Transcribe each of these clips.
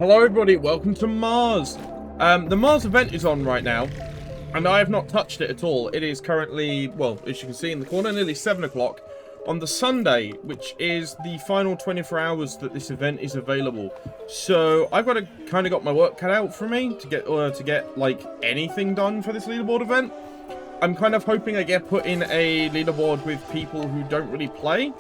Hello everybody, welcome to Mars. The Mars event is on right now, and I have not touched it at all. It is currently, well, as you can see in the corner, nearly 7 o'clock on the Sunday, which is the final 24 hours that this event is available. So I've got my work cut out for me to get like anything done for this leaderboard event. I'm kind of hoping I get put in a leaderboard with people who don't really play,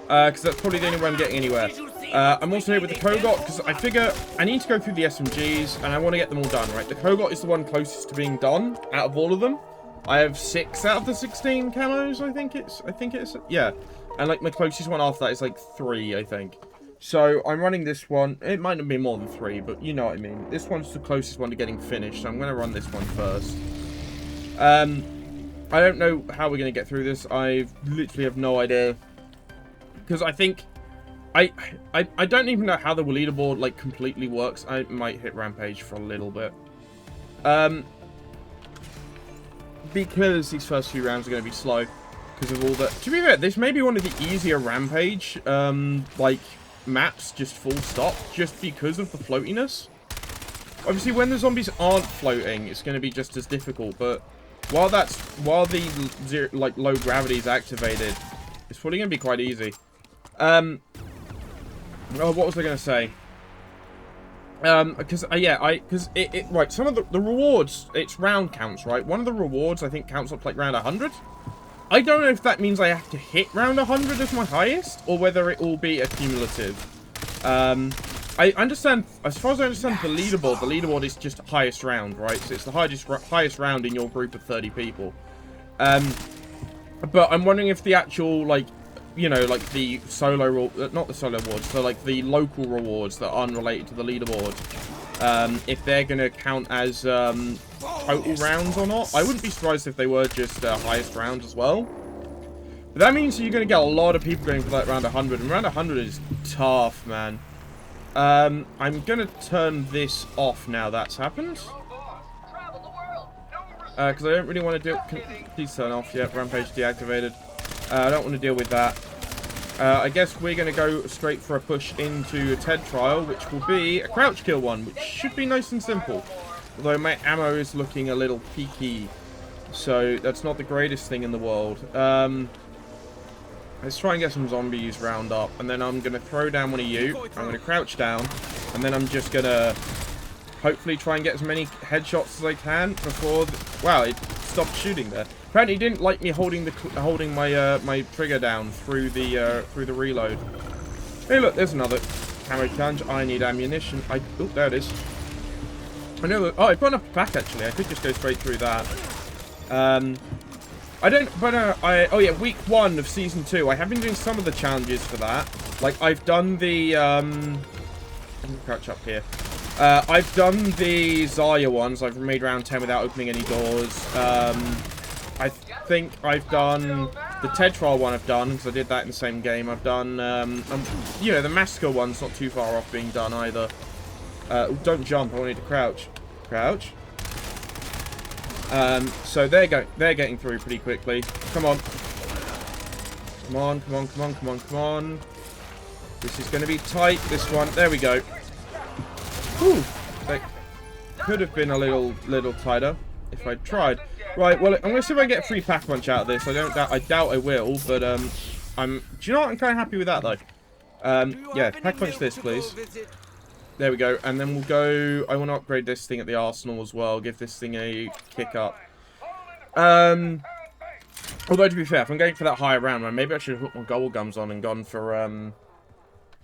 because that's probably the only way I'm getting anywhere. I'm also here with the Kogot because I figure I need to go through the SMGs and I want to get them all done, right? The Kogot is the one closest to being done out of all of them. I have 6 out of the 16 camos, I think it's, yeah. And like my closest one after that is like 3, I think. So I'm running this one. It might not be more than 3, but you know what I mean. This one's the closest one to getting finished, so I'm going to run this one first. I don't know how we're going to get through this. I literally have no idea. Because I think... I don't even know how the leaderboard, like, completely works. I might hit Rampage for a little bit. Because these first few rounds are going to be slow. Because of all the... To be fair, this may be one of the easier Rampage, like, maps, just full stop. Just because of the floatiness. Obviously, when the zombies aren't floating, it's going to be just as difficult. But while the low gravity is activated, it's probably going to be quite easy. Oh, what was I going to say? Because, right, some of the rewards, it's round counts, right? One of the rewards, I think, counts up to, like, round 100. I don't know if that means I have to hit round 100 as my highest, or whether it will be a cumulative. I understand, as far as I understand the leaderboard is just highest round, right? So it's the highest round in your group of 30 people. But I'm wondering if the actual, like, you know, like the solo, not the solo rewards, so like the local rewards that are unrelated to the leaderboard, if they're going to count as total rounds or not. I wouldn't be surprised if they were just highest rounds as well. But that means you're going to get a lot of people going for that round 100, and round 100 is tough, man. I'm going to turn this off now that's happened. Because I don't really want to do it. Please turn off. Yeah, Rampage deactivated. I don't want to deal with that. I guess we're going to go straight for a push into a TED trial, which will be a crouch kill one, which should be nice and simple. Although my ammo is looking a little peaky, so that's not the greatest thing in the world. Let's try and get some zombies round up, and then I'm going to throw down one of you. I'm going to crouch down, and then I'm just going to hopefully try and get as many headshots as I can before... Wow, it stopped shooting there. Apparently, he didn't like me holding my my trigger down through the reload. Hey, look, there's another camo challenge. I need ammunition. Oh, there it is. I know. Oh, I've got enough back actually. I could just go straight through that. I don't. But oh yeah, week 1 of season 2. I have been doing some of the challenges for that. Like I've done the let me crouch up here. I've done the Zarya ones. I've made round 10 without opening any doors. I think I've done the TED trial one. I've done because I did that in the same game. I've done, you know, the massacre one's not too far off being done either. Don't jump. I want you to crouch. Crouch. So they're getting through pretty quickly. Come on. Come on. Come on. Come on. Come on. Come on. This is going to be tight. This one. There we go. Whew. That could have been a little tighter if I'd tried. Right, well, I'm going to see if I can get a free pack punch out of this. I doubt I will, but, do you know what? I'm kind of happy with that, though. Yeah, pack punch this, please. There we go. And then we'll go... I want to upgrade this thing at the arsenal as well. Give this thing a kick up. Although, to be fair, if I'm going for that higher round, maybe I should have put my gold gums on and gone for,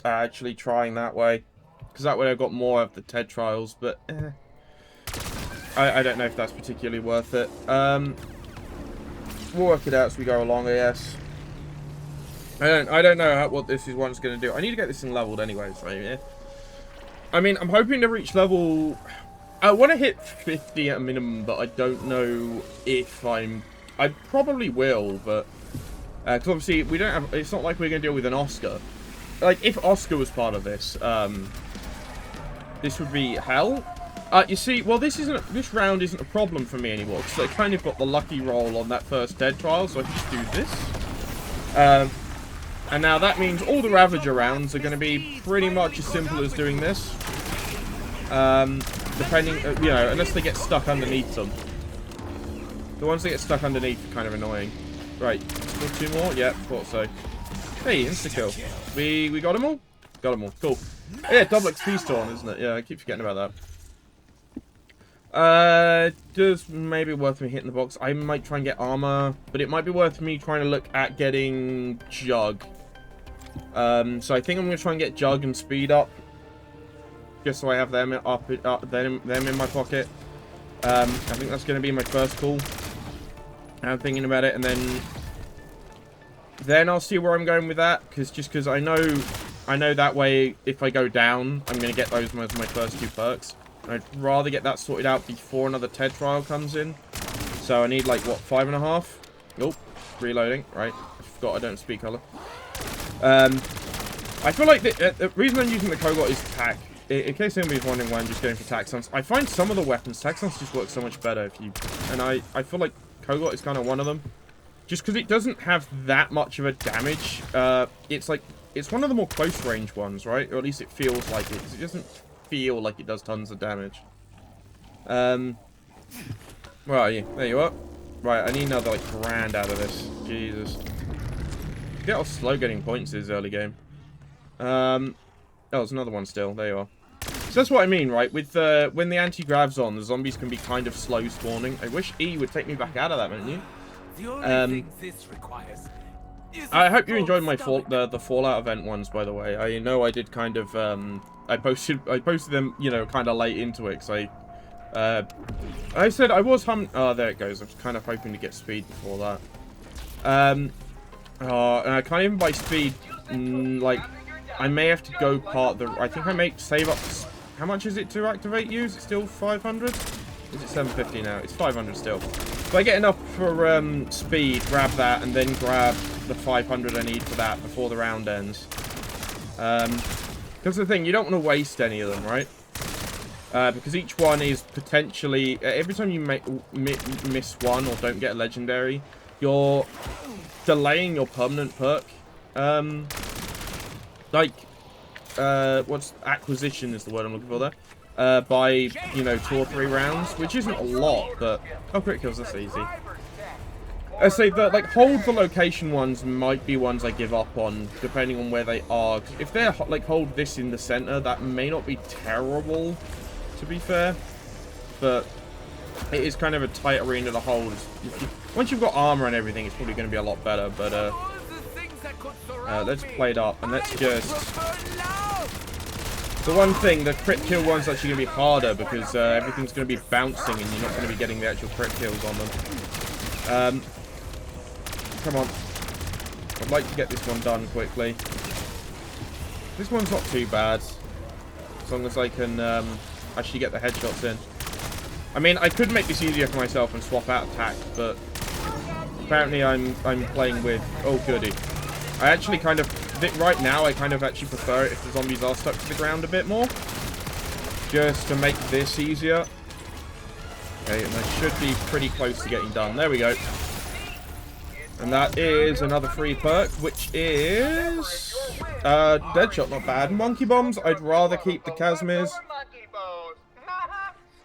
actually trying that way. Because that way I got more of the TED trials, but I don't know if that's particularly worth it. We'll work it out as we go along, I guess. I don't know what this one's going to do. I need to get this thing leveled anyways, right? Yeah. I mean, I'm hoping to reach level... I want to hit 50 at a minimum, but I don't know if I probably will, but... Because obviously, we don't have... It's not like we're going to deal with an Oscar. Like, if Oscar was part of this, this would be hell. You see, well, this round isn't a problem for me anymore, because I kind of got the lucky roll on that first TED trial, so I can just do this. And now that means all the Ravager rounds are going to be pretty much as simple as doing this. Depending, you know, unless they get stuck underneath them. The ones that get stuck underneath are kind of annoying. Right, still 2 more? Yeah, thought so. Hey, insta-kill. We got them all? Got them all, cool. Yeah, double XP storm, isn't it? Yeah, I keep forgetting about that. Just maybe worth me hitting the box. I might try and get armor, but it might be worth me trying to look at getting Jug. So I think I'm going to try and get Jug and Speed up. Just so I have them them in my pocket. I think that's going to be my first call. I'm thinking about it, and then I'll see where I'm going with that. Because I know that way if I go down, I'm going to get those as my first 2 perks. I'd rather get that sorted out before another TED trial comes in. So I need like, what, 5.5? Nope. Reloading. Right. I forgot I don't speak color. I feel like the reason I'm using the Kogot is tack. In case anybody's wondering why I'm just going for Taxons, I find some of the weapons, Taxons just work so much better if you... And I feel like Kogot is kind of one of them. Just because it doesn't have that much of a damage. It's like... It's one of the more close range ones, right? Or at least it feels like it. It doesn't feel like it does tons of damage. Where are you? There you are. Right, I need another, like, grand out of this. Jesus. Get how slow getting points is early game. Oh, there's another one still. There you are. So that's what I mean, right? With when the anti-grav's on, the zombies can be kind of slow spawning. I wish E would take me back out of that menu. I hope you enjoyed my the Fallout event ones, by the way. I know I did kind of I posted them, you know, kind of late into it, because I said I was oh, there it goes. I was kind of hoping to get speed before that. And I can't even buy speed. Like, I may have to go part the... I think I may save up... How much is it to activate you? Is it still 500? Is it 750 now? It's 500 still. If I get enough for speed, grab that, and then grab the 500 I need for that before the round ends. Because the thing, you don't want to waste any of them, right? Because each one is potentially... every time you miss one or don't get a legendary, you're delaying your permanent perk. What's acquisition is the word I'm looking for there. By, you know, 2 or 3 rounds, which isn't a lot, but... Oh, crit kills, that's easy. I say that, like, hold the location ones might be ones I give up on, depending on where they are. If they're, like, hold this in the center, that may not be terrible, to be fair. But it is kind of a tight arena to hold. Once you've got armor and everything, it's probably going to be a lot better, but, let's play it up, and let's just... The one thing, the crit kill one's actually going to be harder, because everything's going to be bouncing, and you're not going to be getting the actual crit kills on them. Come on. I'd like to get this one done quickly. This one's not too bad, as long as I can actually get the headshots in. I mean, I could make this easier for myself and swap out attack, but apparently I'm playing with... Oh, goody. I actually kind of... Right now, I kind of actually prefer it if the zombies are stuck to the ground a bit more. Just to make this easier. Okay, and I should be pretty close to getting done. There we go. And that is another free perk, which is... Deadshot, not bad. Monkey Bombs, I'd rather keep the Casmirs.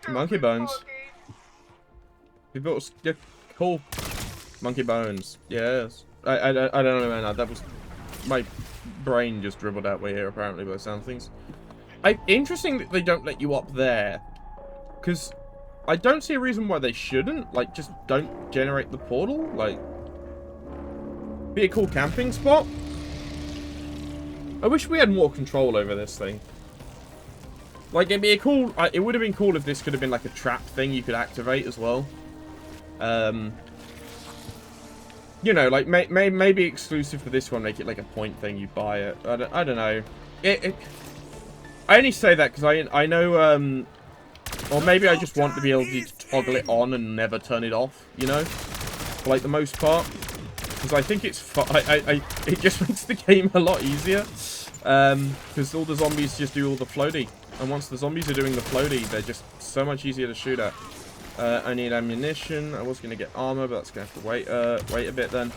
Monkey Bones. Cool. Monkey Bones. Yes. I don't know, man. That was... My brain just dribbled out way here, apparently, by the sound of things. Interesting that they don't let you up there. Because I don't see a reason why they shouldn't. Like, just don't generate the portal. Like, be a cool camping spot. I wish we had more control over this thing. Like, it'd be a cool... it would have been cool if this could have been, like, a trap thing you could activate as well. You know, like, maybe exclusive for this one, make it like a point thing, you buy it. I don't know. I only say that because I know, or maybe I just want to be able to toggle it on and never turn it off, you know? For, like, the most part. Because I think it's it just makes the game a lot easier. Because all the zombies just do all the floaty. And once the zombies are doing the floaty, they're just so much easier to shoot at. I need ammunition. I was going to get armor, but that's going to have to wait a bit then.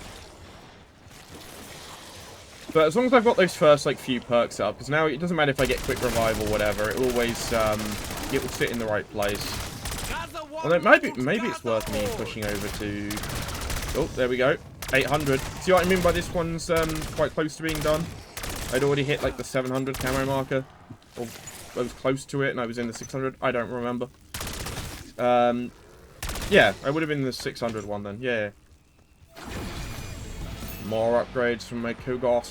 But as long as I've got those first, like, few perks up, because now it doesn't matter if I get quick revive or whatever, it always, it will sit in the right place. Although maybe it's worth me pushing over to... Oh, there we go. 800. See what I mean by this one's, quite close to being done? I'd already hit, like, the 700 camo marker. Or I was close to it, and I was in the 600. I don't remember. Yeah, I would have been in the 600 one then. Yeah. More upgrades from my Kogos.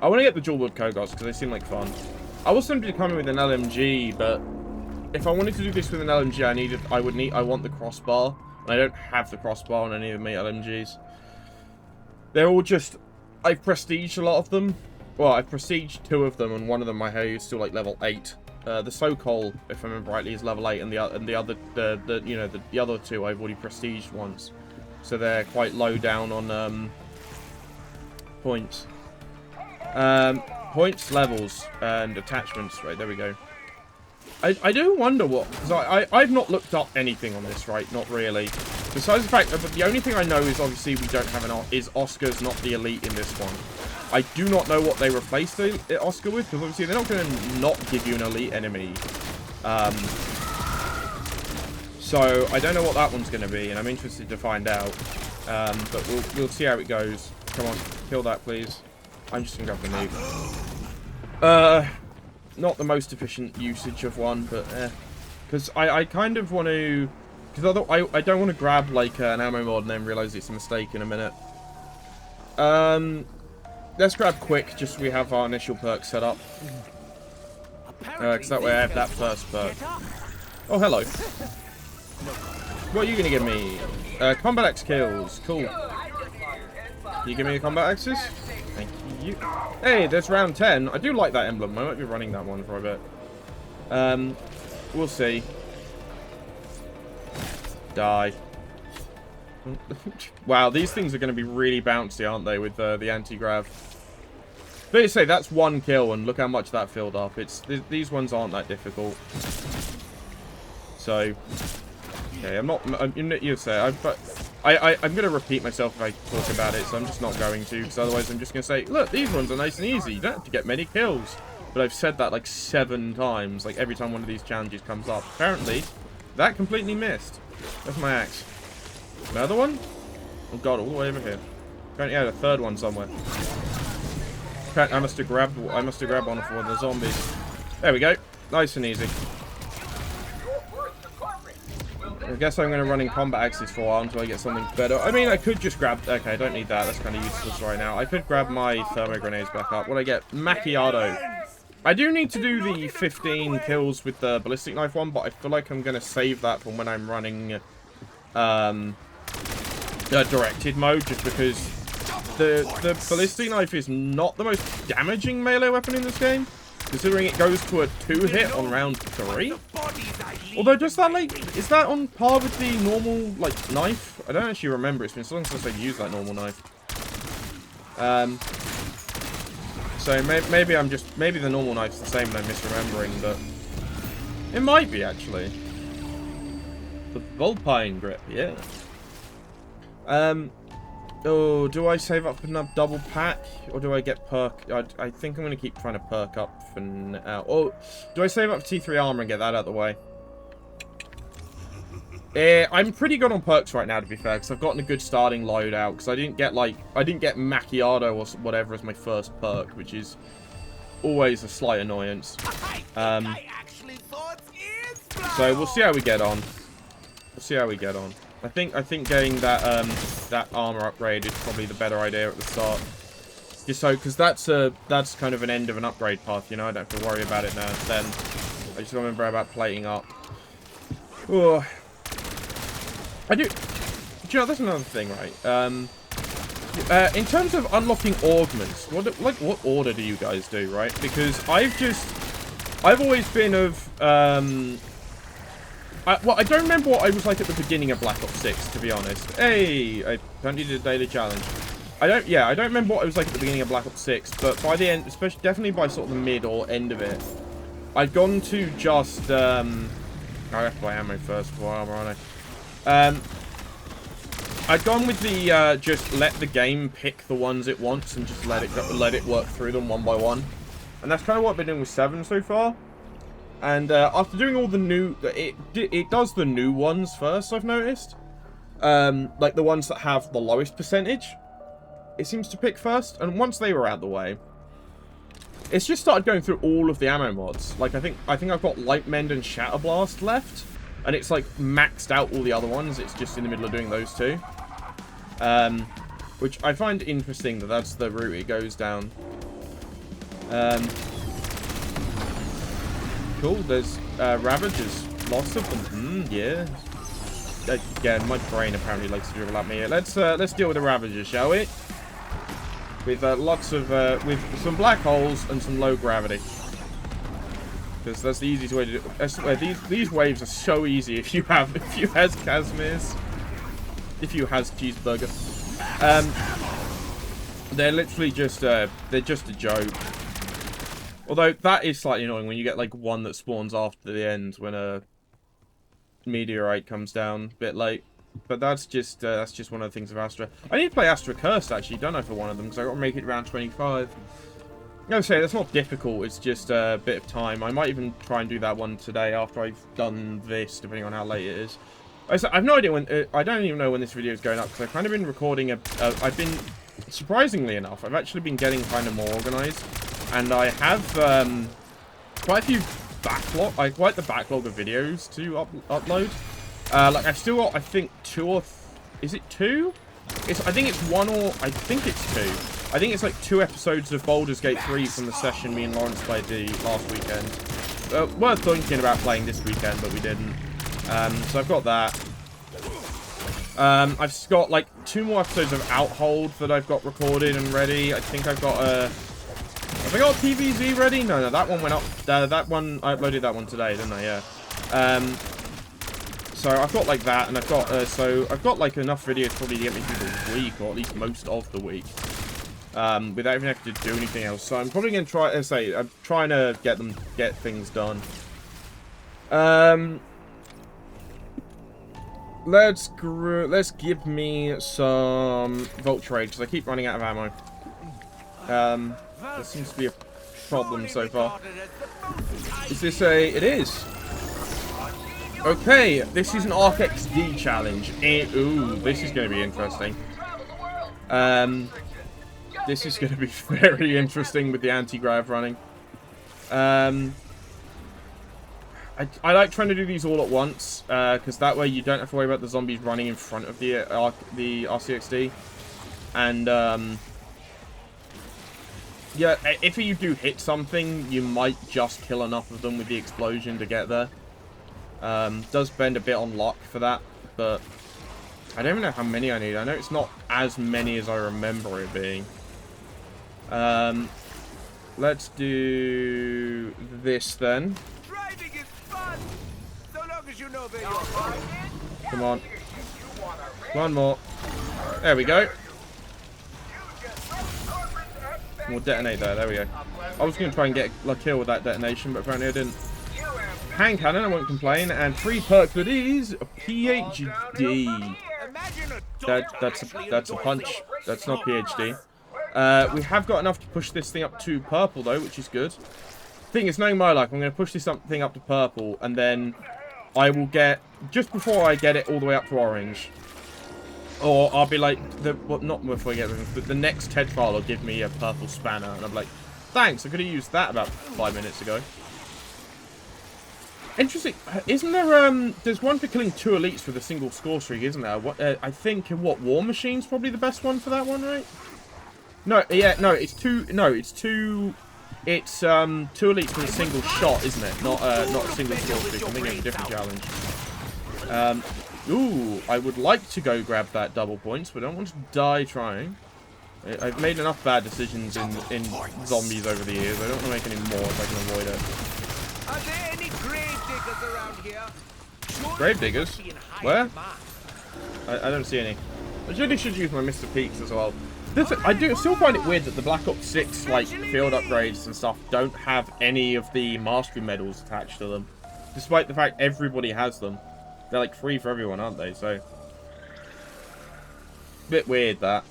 I want to get the dual wood Kogos because they seem like fun. I was tempted to come in with an LMG, but if I wanted to do this with an LMG, I want the crossbar. And I don't have the crossbar on any of my LMGs. They're all just... I've prestiged a lot of them. Well, I've prestiged 2 of them, and one of them I have is still like level 8. The Sokol, if I remember rightly, is level 8, and the other 2 I've already prestiged once. So they're quite low down on points. Points, levels, and attachments. Right, there we go. I do wonder what, because I've not looked up anything on this, right? Not really. Besides the fact that the only thing I know is obviously we don't have is Oscar's not the elite in this one. I do not know what they replaced the Oscar with, because obviously they're not going to not give you an elite enemy. So I don't know what that one's going to be, and I'm interested to find out. But we'll see how it goes. Come on, kill that, please. I'm just going to grab the nuke. Not the most efficient usage of one, but because I kind of want to, because I don't want to grab like an ammo mod and then realize it's a mistake in a minute. Let's grab quick, just so we have our initial perk set up. Because that way I have that first perk. Oh, hello. What are you going to give me? Combat X kills. Cool. Can you give me the combat axes? Thank you. Hey, there's round 10. I do like that emblem. I might be running that one for a bit. We'll see. Die. Wow, these things are going to be really bouncy, aren't they, with the anti-grav? But you say that's 1 kill, and look how much that filled up. These ones aren't that difficult. So, okay, I'm going to repeat myself if I talk about it, so I'm just not going to, because otherwise I'm just going to say, look, these ones are nice and easy. You don't have to get many kills. But I've said that like 7 times, like every time one of these challenges comes up. Apparently, that completely missed. That's my axe. Another one? Oh god, all the way over here. Apparently I had a 3rd one somewhere. Apparently I must have grabbed one for the zombies. There we go. Nice and easy. I guess I'm going to run in combat axes for a while until I get something better. I mean, I could just grab... Okay, I don't need that. That's kind of useless right now. I could grab my thermo grenades back up. What do I get? Macchiato. I do need to do the 15 kills with the ballistic knife one, but I feel like I'm going to save that for when I'm running directed mode, just because the ballistic knife is not the most damaging melee weapon in this game, considering it goes to a 2-hit on round 3. Although, does that, like, is that on par with the normal, like, knife? I don't actually remember. It's been so long since I've used that normal knife. So maybe the normal knife's the same and I'm misremembering, but it might be, actually. The Vulpine grip, yeah. Oh, do I save up for enough double pack, or do I get perk? I think I'm going to keep trying to perk up for now. Oh, do I save up for T3 armor and get that out of the way? I'm pretty good on perks right now, to be fair, because I've gotten a good starting loadout, because I didn't get Macchiato or whatever as my first perk, which is always a slight annoyance. So we'll see how we get on. We'll see how we get on. I think getting that that armor upgrade is probably the better idea at the start. Just so, because that's kind of an end of an upgrade path, you know. I don't have to worry about it now. Then I just remember about plating up. Oh. Do you know, that's another thing, right? In terms of unlocking augments, what order do you guys do, right? Because I've always been of, well, I don't remember what I was like at the beginning of Black Ops 6, to be honest. Hey, I don't need a daily challenge. I don't remember what I was like at the beginning of Black Ops 6, but by the end, especially, definitely by sort of the mid or end of it, I'd gone to just, I have to buy ammo first before armor, aren't I? I'd gone with the just let the game pick the ones it wants and just let it work through them one by one, and that's kind of what I've been doing with 7 so far. And after doing all the new, it does the new ones first. I've noticed, like the ones that have the lowest percentage, it seems to pick first. And once they were out of the way, it's just started going through all of the ammo mods. Like I think I've got Light Mend and Shatter Blast left, and it's like maxed out all the other ones. It's just in the middle of doing those two. Which I find interesting that that's the route it goes down. Cool, there's Ravagers. Lots of them. Yeah. Again, my brain apparently likes to dribble at me. Let's deal with the Ravagers, shall we? With lots of with some black holes and some low gravity. Because that's the easiest way to do it. These waves are so easy if you has Casimirs. If you has cheeseburger. They're literally just they're just a joke. Although that is slightly annoying when you get like one that spawns after the end when a meteorite comes down a bit late. But that's just one of the things of Astra. I need to play Astra Cursed actually, don't I, for one of them, because I got to make it around 25. I'm gonna say that's not difficult. It's just a bit of time. I might even try and do that one today after I've done this, depending on how late it is. I've no idea when. I don't even know when this video is going up because I've kind of been recording I've been, surprisingly enough, I've actually been getting kind of more organized, and I have quite a few quite the backlog of videos to upload. Like I've still got, I think, is it 2? I think it's 1 or I think it's 2. I think it's like 2 episodes of Baldur's Gate 3 from the session me and Lawrence played the last weekend. Worth thinking about playing this weekend, but we didn't. So I've got that. I've got like 2 more episodes of Outhold that I've got recorded and ready. I think I've got have I got a PVZ ready? No, that one went up. That one, I uploaded that one today, didn't I? Yeah. So I've got like that, and I've got like enough videos probably to get me through the week, or at least most of the week, without even having to do anything else. So I'm probably gonna try. I'm trying to get things done. Let's give me some Volt Trade, because I keep running out of ammo. There seems to be a problem so far. Is this it is. Okay, this is an Arc XD challenge. Ooh, this is going to be interesting. This is going to be very interesting with the anti-grav running. I like trying to do these all at once, because that way you don't have to worry about the zombies running in front of the RCXD. And, yeah, if you do hit something, you might just kill enough of them with the explosion to get there. Does bend a bit on luck for that, but I don't even know how many I need. I know it's not as many as I remember it being. Let's do this then. Driving is fun, so long as you know where you're Come on. One more. There we go. We'll detonate there. There we go. I was going to try and get a kill with that detonation, but apparently I didn't. Hand cannon, I won't complain, and 3 perks that is a PhD. That's a punch. That's not PhD. We have got enough to push this thing up to purple though, which is good. Thing is, knowing my luck, I'm going to push this thing up to purple, and then I will get, just before I get it all the way up to orange, or I'll be like, not before I get it, but the next TED file will give me a purple spanner, and I'm like, thanks, I could have used that about 5 minutes ago. Interesting. Isn't there, there's one for killing 2 elites with a single score streak, isn't there? What, I think, War Machine's probably the best one for that one, right? No, yeah, no, it's 2 elites with a single shot, isn't it? Not a single score streak. I think it's a different challenge. Ooh, I would like to go grab that double points, but I don't want to die trying. I've made enough bad decisions in zombies over the years. I don't want to make any more if I can avoid it. Are there any grave diggers around here? Grave diggers? Where? I don't see any. I really should use my Mr. Peaks as well. I do still find it weird that the Black Ops 6 like field upgrades and stuff don't have any of the mastery medals attached to them, despite the fact everybody has them. They're like free for everyone, aren't they? So Bit weird that.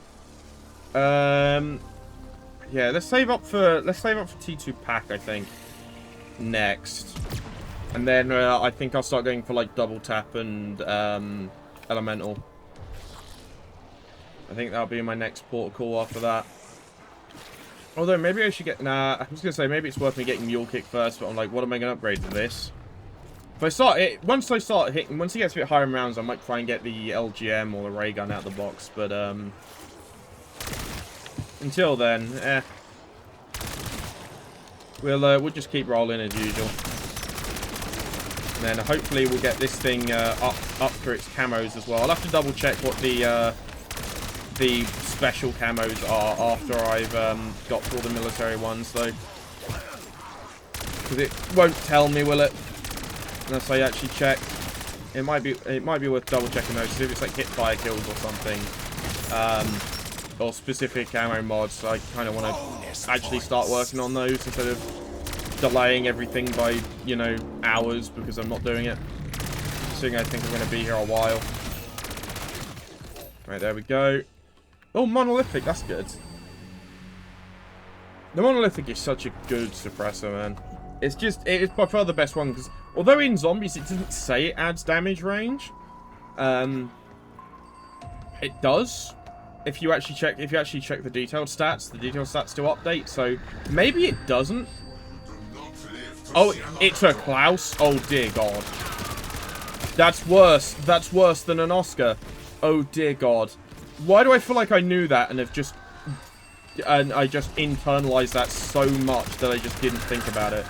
Yeah, let's save up for T2 pack, I think. Next. And then I think I'll start going for like double tap and elemental. I think that'll be my next port call after that. Although maybe I should get I was gonna say maybe it's worth me getting mule kick first, but I'm like, what am I gonna upgrade to this? If I start it, once it gets a bit higher in rounds, I might try and get the LGM or the ray gun out of the box, but until then, we'll just keep rolling as usual. And then hopefully we'll get this thing up for its camos as well. I'll have to double check what the special camos are after I've got through all the military ones, though. Because it won't tell me, will it? Unless I actually check. It might be worth double checking those. If it's like hit fire kills or something, or specific camo mods, I kind of want to actually start working on those instead of delaying everything by, you know, hours because I'm not doing it. Seeing I think I'm going to be here a while. Right, there we go. Oh, monolithic, that's good. The monolithic is such a good suppressor, man. It is by far the best one, because although in zombies it doesn't say it adds damage range, it does. If you actually check the detailed stats do update, so maybe it doesn't. Oh, it's a Klaus. Oh dear God. That's worse. That's worse than an Oscar. Oh dear God. Why do I feel like I knew that and I just internalized that so much that I just didn't think about it.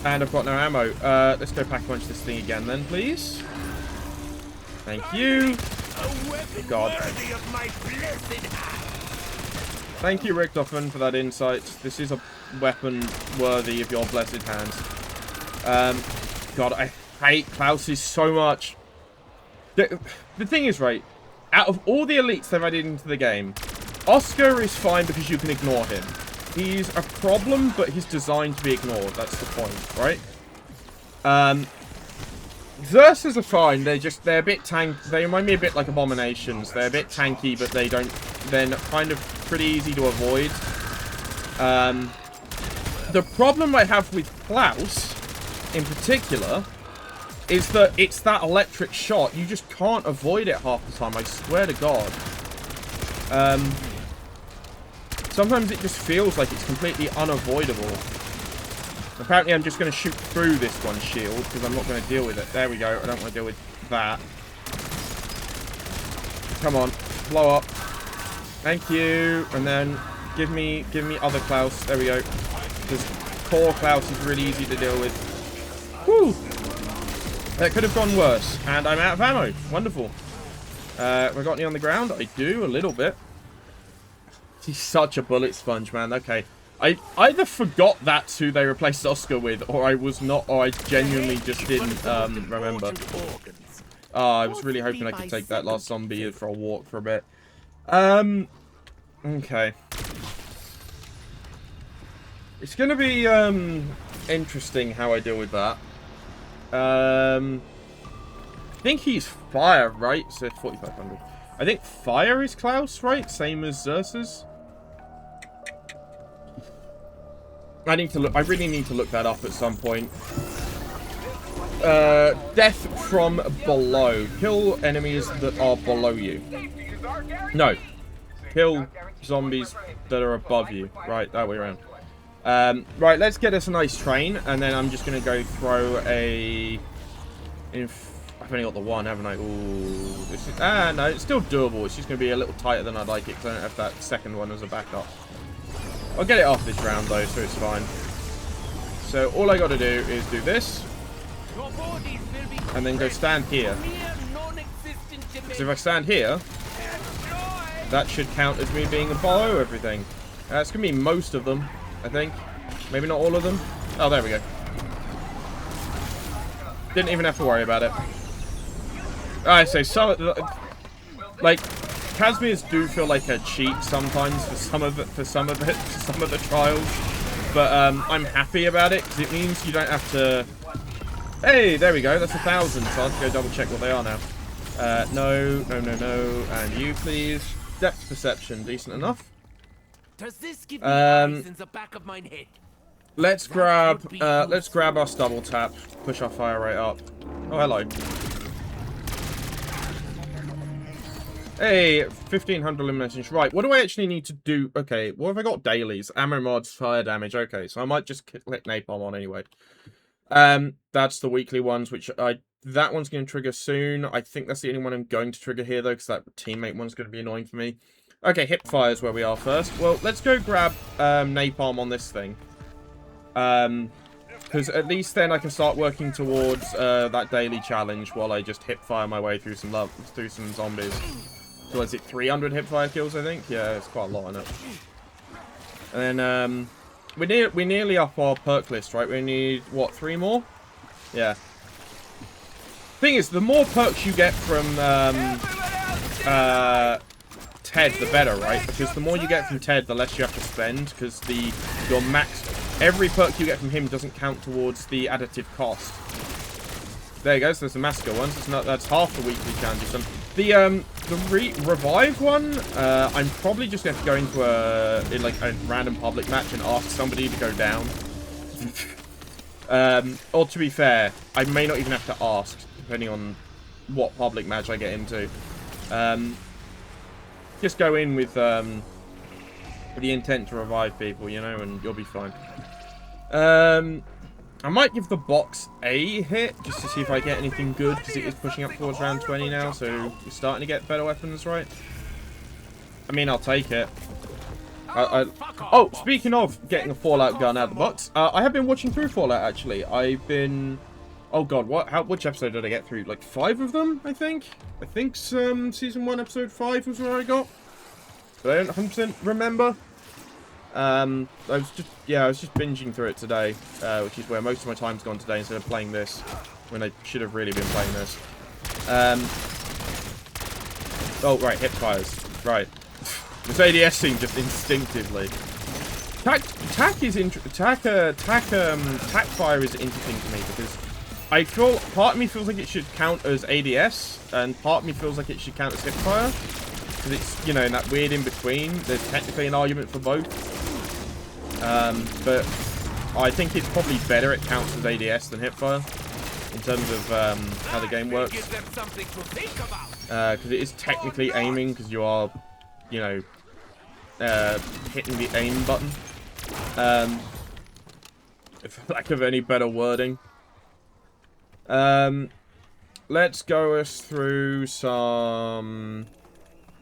And I've got no ammo. Let's go pack punch this thing again then, please. Thank you. Oh, God. Thank you, Richtofen, for that insight. This is a weapon worthy of your blessed hands. God, I hate Klaus's so much. The thing is, right, out of all the elites they've added into the game, Oscar is fine because you can ignore him. He's a problem, but he's designed to be ignored. That's the point, right? Xerxes are fine. They're a bit they remind me a bit like Abominations. They're a bit tanky, but they're kind of pretty easy to avoid. The problem I have with Klaus, in particular, is that it's that electric shot. You just can't avoid it half the time, I swear to God. Sometimes it just feels like it's completely unavoidable. Apparently I'm just going to shoot through this one shield, because I'm not going to deal with it. There we go, I don't want to deal with that. Come on, blow up. Thank you, and then give me other Klaus. There we go. Because core Klaus is really easy to deal with. Whew! That could have gone worse. And I'm out of ammo. Wonderful. Have I got any on the ground? I do, a little bit. He's such a bullet sponge, man. Okay. I either forgot that's who they replaced Oscar with, or I genuinely just didn't remember. I was really hoping I could take that last zombie for a walk for a bit. Okay. It's gonna be interesting how I deal with that. I think he's fire, right? So 4,500. I think fire is Klaus, right? Same as Xerxes. I really need to look that up at some point. Death from below. Kill enemies that are below you. No. Kill zombies that are above you. Right, that way around. Right, let's get us a nice train, and then I'm just going to go throw a... I've only got the one, haven't I? Ooh, this is... no, it's still doable. It's just going to be a little tighter than I'd like it, because I don't have that second one as a backup. I'll get it off this round, though, so it's fine. So all I got to do is do this, and then go stand here. Because if I stand here, that should count as me being below everything. It's going to be most of them, I think. Maybe not all of them. Oh, there we go. Didn't even have to worry about it. I say some, like, Casmirs do feel like a cheat sometimes for some of the trials, but I'm happy about it because it means you don't have to Hey, there we go. That's 1,000. So I'll have to go double check what they are now. No. And you, please. Depth perception. Decent enough. Does this give me eyes in the back of my head? Let's grab our double tap. Push our fire rate up. Oh, hello. Hey, 1,500 eliminations. Right, what do I actually need to do? Okay, what have I got? Dailies. Ammo mods, fire damage. Okay, so I might just click napalm on anyway. That's the weekly ones, which that one's going to trigger soon. I think that's the only one I'm going to trigger here, though, because that teammate one's going to be annoying for me. Okay, hip fire is where we are first. Well, let's go grab napalm on this thing. Because at least then I can start working towards that daily challenge while I just hip fire my way through some zombies. So is it 300 hip fire kills, I think? Yeah, it's quite a lot, isn't it? And then we're nearly up our perk list, right? We need, what, 3 more? Yeah. Thing is, the more perks you get from Ted, the better, right? Because the more you get from Ted, the less you have to spend, because your max, every perk you get from him doesn't count towards the additive cost. There you go. So there's the massacre ones. That's half the weekly challenges. And the revive one, I'm probably just going to go into a random public match and ask somebody to go down. Or to be fair, I may not even have to ask, depending on what public match I get into. Just go in with the intent to revive people, you know, and you'll be fine. I might give the box a hit, just to see if I get anything good, because it is pushing up towards round 20 now, so we're starting to get better weapons, right? I mean, I'll take it. Oh, speaking of getting a Fallout gun out of the box, I have been watching through Fallout, actually. I've been... Oh god, which episode did I get through? Like 5 of them, I think? I think season 1, episode 5 was where I got. But I don't 100% remember. I was just binging through it today, which is where most of my time's gone today instead of playing this, when I should have really been playing this. Oh, right, hip fires. Right. This ADS thing just instinctively. Tac fire is interesting to me because I feel, part of me feels like it should count as ADS, and part of me feels like it should count as hip fire. Because it's, you know, in that weird in-between, there's technically an argument for both. But I think it's probably better it counts as ADS than hipfire in terms of how the game works. Because it is technically aiming, because you are, you know, hitting the aim button. For lack of any better wording. Let's go us through some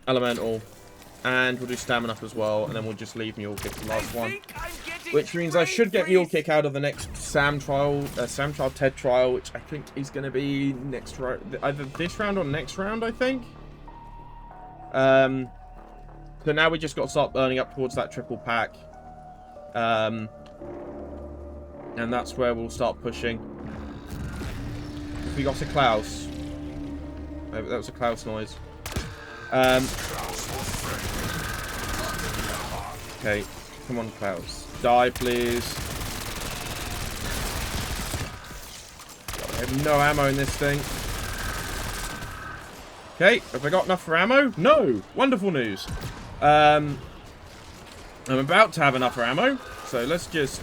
elemental. And we'll do stamina up as well, and then we'll just leave Mule Kick the last one. Which means I should get Mule Kick out of the next Sam trial, Ted trial, which I think is going to be next round, either this round or next round, I think. So now we just got to start burning up towards that triple pack. And that's where we'll start pushing. We got a Klaus. That was a Klaus noise. Okay, come on, Klaus. Die, please. God, I have no ammo in this thing. Okay, have I got enough for ammo? No! Wonderful news. I'm about to have enough for ammo, so let's just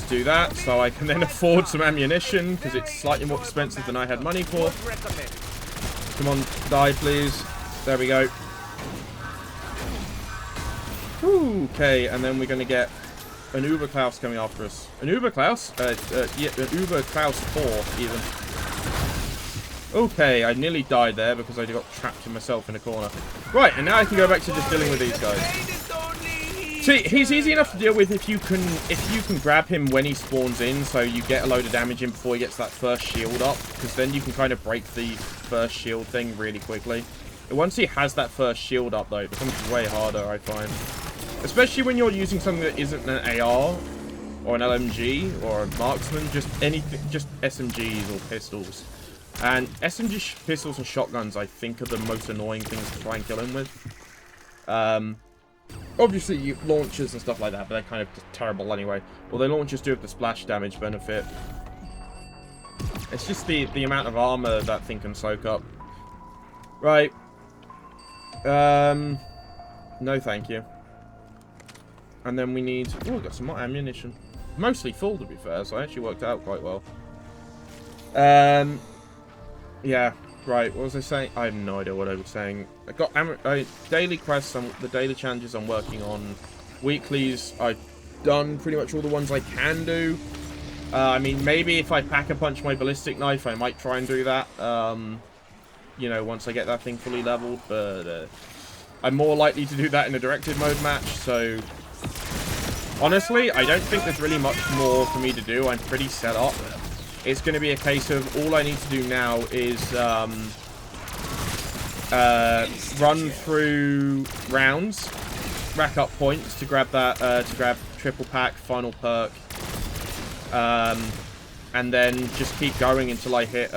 do that, so I can then afford some ammunition, because it's slightly more expensive than I had money for. Come on, die, please. There we go. Okay, and then we're going to get an Uber Klaus coming after us. An Uber Klaus? Yeah, an Uber Klaus 4, even. Okay, I nearly died there because I got trapped in myself in a corner. Right, and now I can go back to just dealing with these guys. See, he's easy enough to deal with if you can grab him when he spawns in, so you get a load of damage in before he gets that first shield up, because then you can kind of break the first shield thing really quickly. But once he has that first shield up, though, it becomes way harder, I find. Especially when you're using something that isn't an AR, or an LMG, or a marksman, just anything, just SMGs or pistols. And SMG pistols and shotguns, I think, are the most annoying things to try and kill him with. Obviously, launchers and stuff like that, but they're kind of terrible anyway. Well, the launchers do have the splash damage benefit. It's just the amount of armor that thing can soak up. Right. No thank you. And then we need... Oh, we've got some more ammunition. Mostly full, to be fair, so I actually worked out quite well. Yeah, right, what was I saying? I have no idea what I was saying. I got daily quests, the daily challenges I'm working on. Weeklies, I've done pretty much all the ones I can do. I mean, maybe if I pack-a-punch my ballistic knife, I might try and do that. You know, once I get that thing fully leveled, but I'm more likely to do that in a directed mode match, so... Honestly, I don't think there's really much more for me to do. I'm pretty set up. It's going to be a case of all I need to do now is run through rounds, rack up points to grab that, to grab triple pack, final perk, and then just keep going until I hit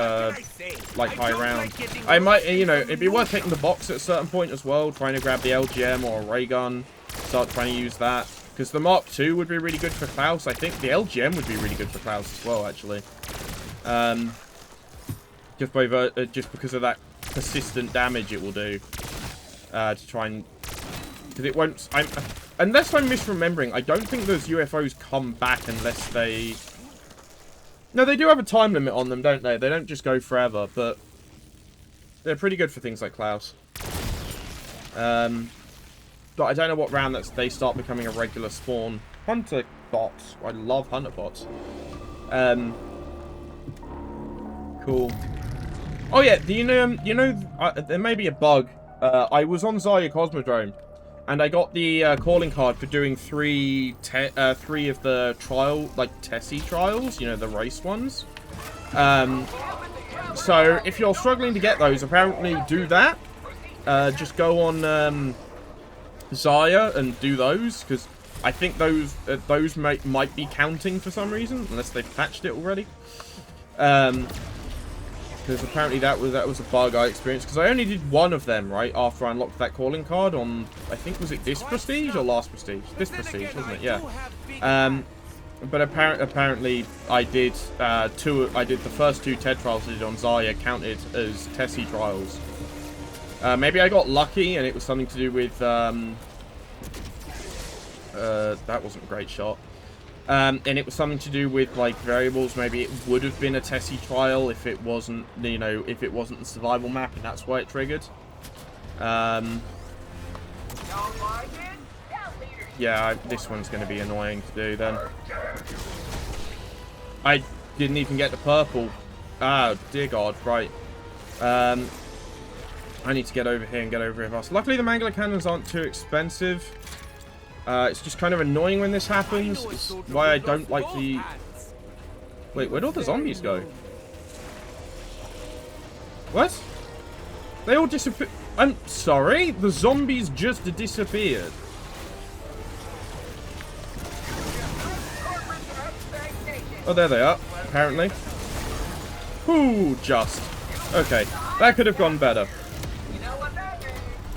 like high round. I might, you know, it'd be worth hitting the box at a certain point as well, trying to grab the LGM or a ray gun, start trying to use that. Because the Mark II would be really good for Klaus. I think the LGM would be really good for Klaus as well, actually. Just because of that persistent damage it will do. To try and... Because it won't... unless I'm misremembering, I don't think those UFOs come back unless they... No, they do have a time limit on them, don't they? They don't just go forever, but... They're pretty good for things like Klaus. But I don't know what round they start becoming a regular spawn. Hunter bots. I love hunter bots. Cool. Oh yeah, you know, there may be a bug. I was on Zarya Cosmodrome, and I got the calling card for doing three of the trial, like Tessie trials. You know, the race ones. So if you're struggling to get those, apparently do that. Just go on. Zarya and do those, because I think those might be counting for some reason, unless they've patched it already. Because apparently that was a bug I experienced, because I only did one of them right after I unlocked that calling card on, I think, was it this Prestige or last Prestige? This Prestige, wasn't it? Yeah. But apparently I did the first two TED trials I did on Zarya counted as Tessie trials. Maybe I got lucky and it was something to do with, that wasn't a great shot. And it was something to do with, like, variables. Maybe it would have been a Tessie trial if it wasn't, you know, if it wasn't the survival map, and that's why it triggered. Yeah, this one's going to be annoying to do then. I didn't even get the purple. Ah, dear God, right. I need to get over here and get over here fast. Luckily, the Mangler cannons aren't too expensive. It's just kind of annoying when this happens. It's why I don't like the... Wait, where'd all the zombies go? What? They all disappeared. I'm sorry? The zombies just disappeared. Oh, there they are, apparently. Ooh, just. Okay, that could have gone better.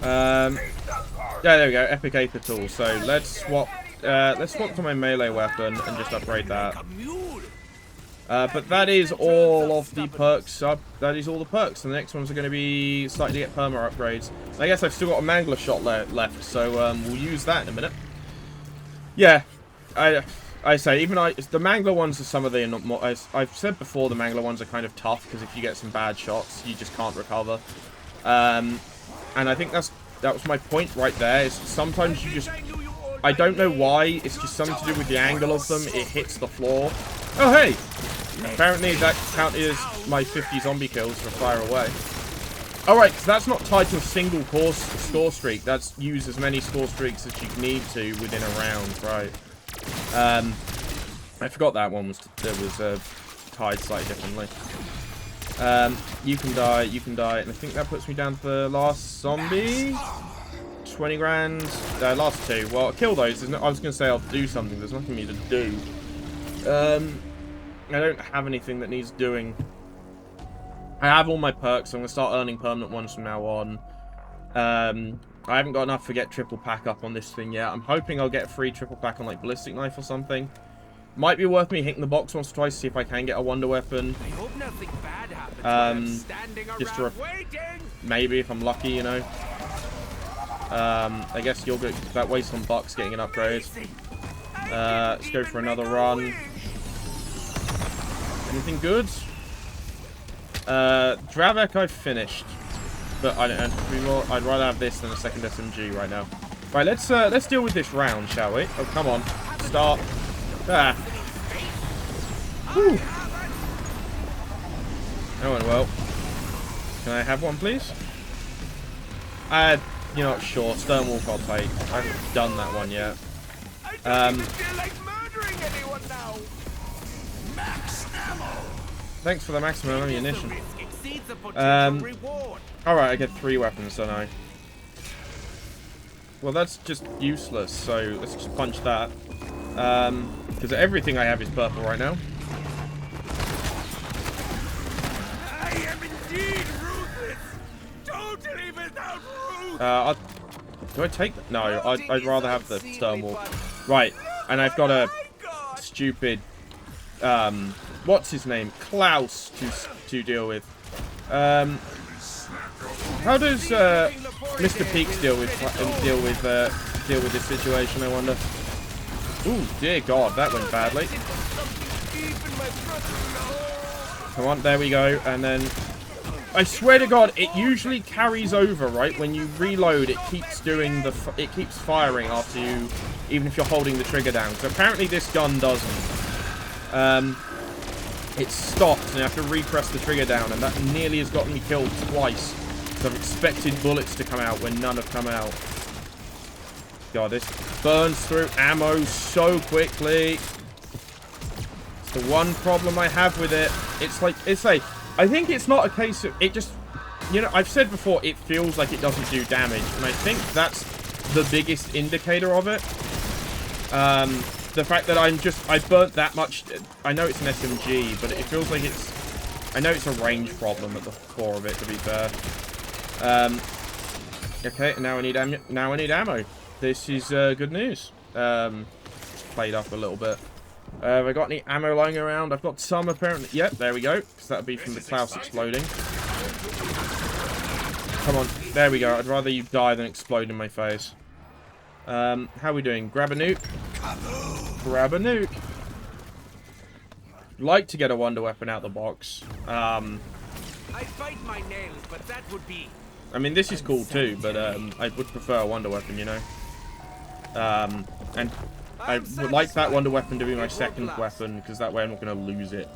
Yeah, there we go. Epic Aether tool. So let's swap to my melee weapon and just upgrade that. But that is all of the perks. That is all the perks. And the next ones are going to be slightly get perma upgrades. I guess I've still got a Mangler shot left, so we'll use that in a minute. Yeah, I say even the Mangler ones are some of the more. As I've said before, the Mangler ones are kind of tough because if you get some bad shots, you just can't recover. And I think that was my point right there, is sometimes you just... I don't know why, it's just something to do with the angle of them, it hits the floor. Oh, hey! Apparently that counted as my 50 zombie kills for fire away. Alright, so that's not tied to a single score streak, that's use as many score streaks as you need to within a round, right. I forgot that one was tied slightly differently. You can die, and I think that puts me down to the last zombie. 20 grand. Last two. Well, I'll kill those. I was going to say I'll do something. There's nothing for me to do. I don't have anything that needs doing. I have all my perks, so I'm going to start earning permanent ones from now on. I haven't got enough to get triple pack up on this thing yet. I'm hoping I'll get a free triple pack on like ballistic knife or something. Might be worth me hitting the box once or twice to see if I can get a wonder weapon. I hope nothing bad happens while I'm standing Just around waiting. maybe if I'm lucky, you know. I guess you'll get that waste on bucks getting an upgrade. Let's go for another run. Anything good? Dravek I've finished. But I don't know. I'd rather have this than a second SMG right now. Right, let's deal with this round, shall we? Oh, come on. Start. Ah. Whew. That went well. Can I have one, please? You know what, sure. Stonewalk I'll take. I haven't done that one yet. I don't even feel like murdering anyone now. Max ammo. Thanks for the maximum ammunition. Reward. Alright, I get 3 weapons, don't I? Well, that's just useless, so let's just punch that. Because everything I have is purple right now. I am indeed ruthless. Totally without ruth. Do I take that? No, I'd rather have the Stonewall. Right, and I've got a stupid, what's his name? Klaus to deal with. How does Mr. Peaks deal with this situation? I wonder. Ooh, dear God, that went badly. Come on, there we go, and then I swear to God, it usually carries over, right? When you reload, it keeps doing it keeps firing after you, even if you're holding the trigger down. So apparently this gun doesn't. It stopped, and I have to repress the trigger down, and that nearly has gotten me killed twice. So I've expected bullets to come out when none have come out. God, this burns through ammo so quickly. It's the one problem I have with it. I think it's not a case of, it just, you know, I've said before, it feels like it doesn't do damage, and I think that's the biggest indicator of it. The fact that I burnt that much. I know it's an SMG, but it feels like I know it's a range problem at the core of it, to be fair. Okay, now I need ammo. This is good news. Played up a little bit. Have I got any ammo lying around? I've got some apparently. Yep, there we go. Because that'll be from the Klaus exploding. Come on, there we go. I'd rather you die than explode in my face. How are we doing? Grab a nuke. Grab a nuke. Like to get a wonder weapon out the box. I bite my nails, but that would be. I mean, this is cool too, but I would prefer a wonder weapon, you know. And I would like that wonder weapon to be my second weapon, because that way I'm not going to lose it.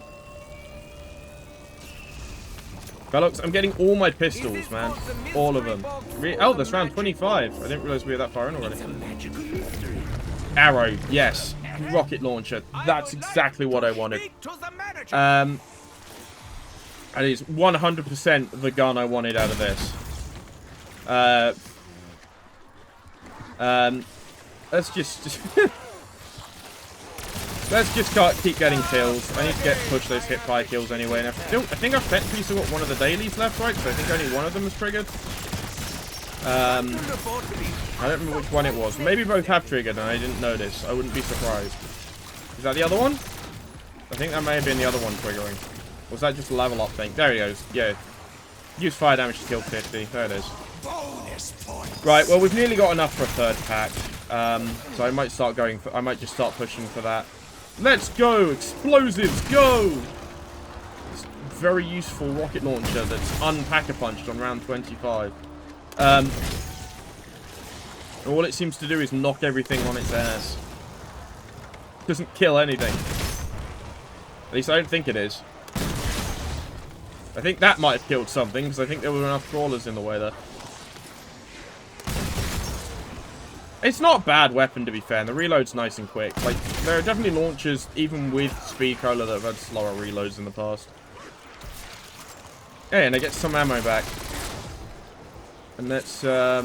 Velox, I'm getting all my pistols, man. All of them. Oh, that's round 25. I didn't realize we were that far in already. Arrow, yes. Rocket launcher. That's exactly what I wanted. That is 100% the gun I wanted out of this. Let's just let's just keep getting kills. I need to push those hip fire kills anyway. And I think I've technically still got one of the dailies left, right? So I think only one of them is triggered. I don't remember which one it was. Maybe both have triggered and I didn't notice. I wouldn't be surprised. Is that the other one? I think that may have been the other one triggering. Or was that just a level up thing? There he goes. Yeah. Use fire damage to kill 50. There it is. Right, well, we've nearly got enough for a third pack. So I might start going for... I might just start pushing for that. Let's go! Explosives, go! This very useful rocket launcher that's unpack-a-punched on round 25. All it seems to do is knock everything on its ass. Doesn't kill anything. At least I don't think it is. I think that might have killed something, because I think there were enough crawlers in the way there. It's not a bad weapon, to be fair, and the reload's nice and quick. Like, there are definitely launchers, even with speed cola, that have had slower reloads in the past. Yeah, and I get some ammo back. And let's, I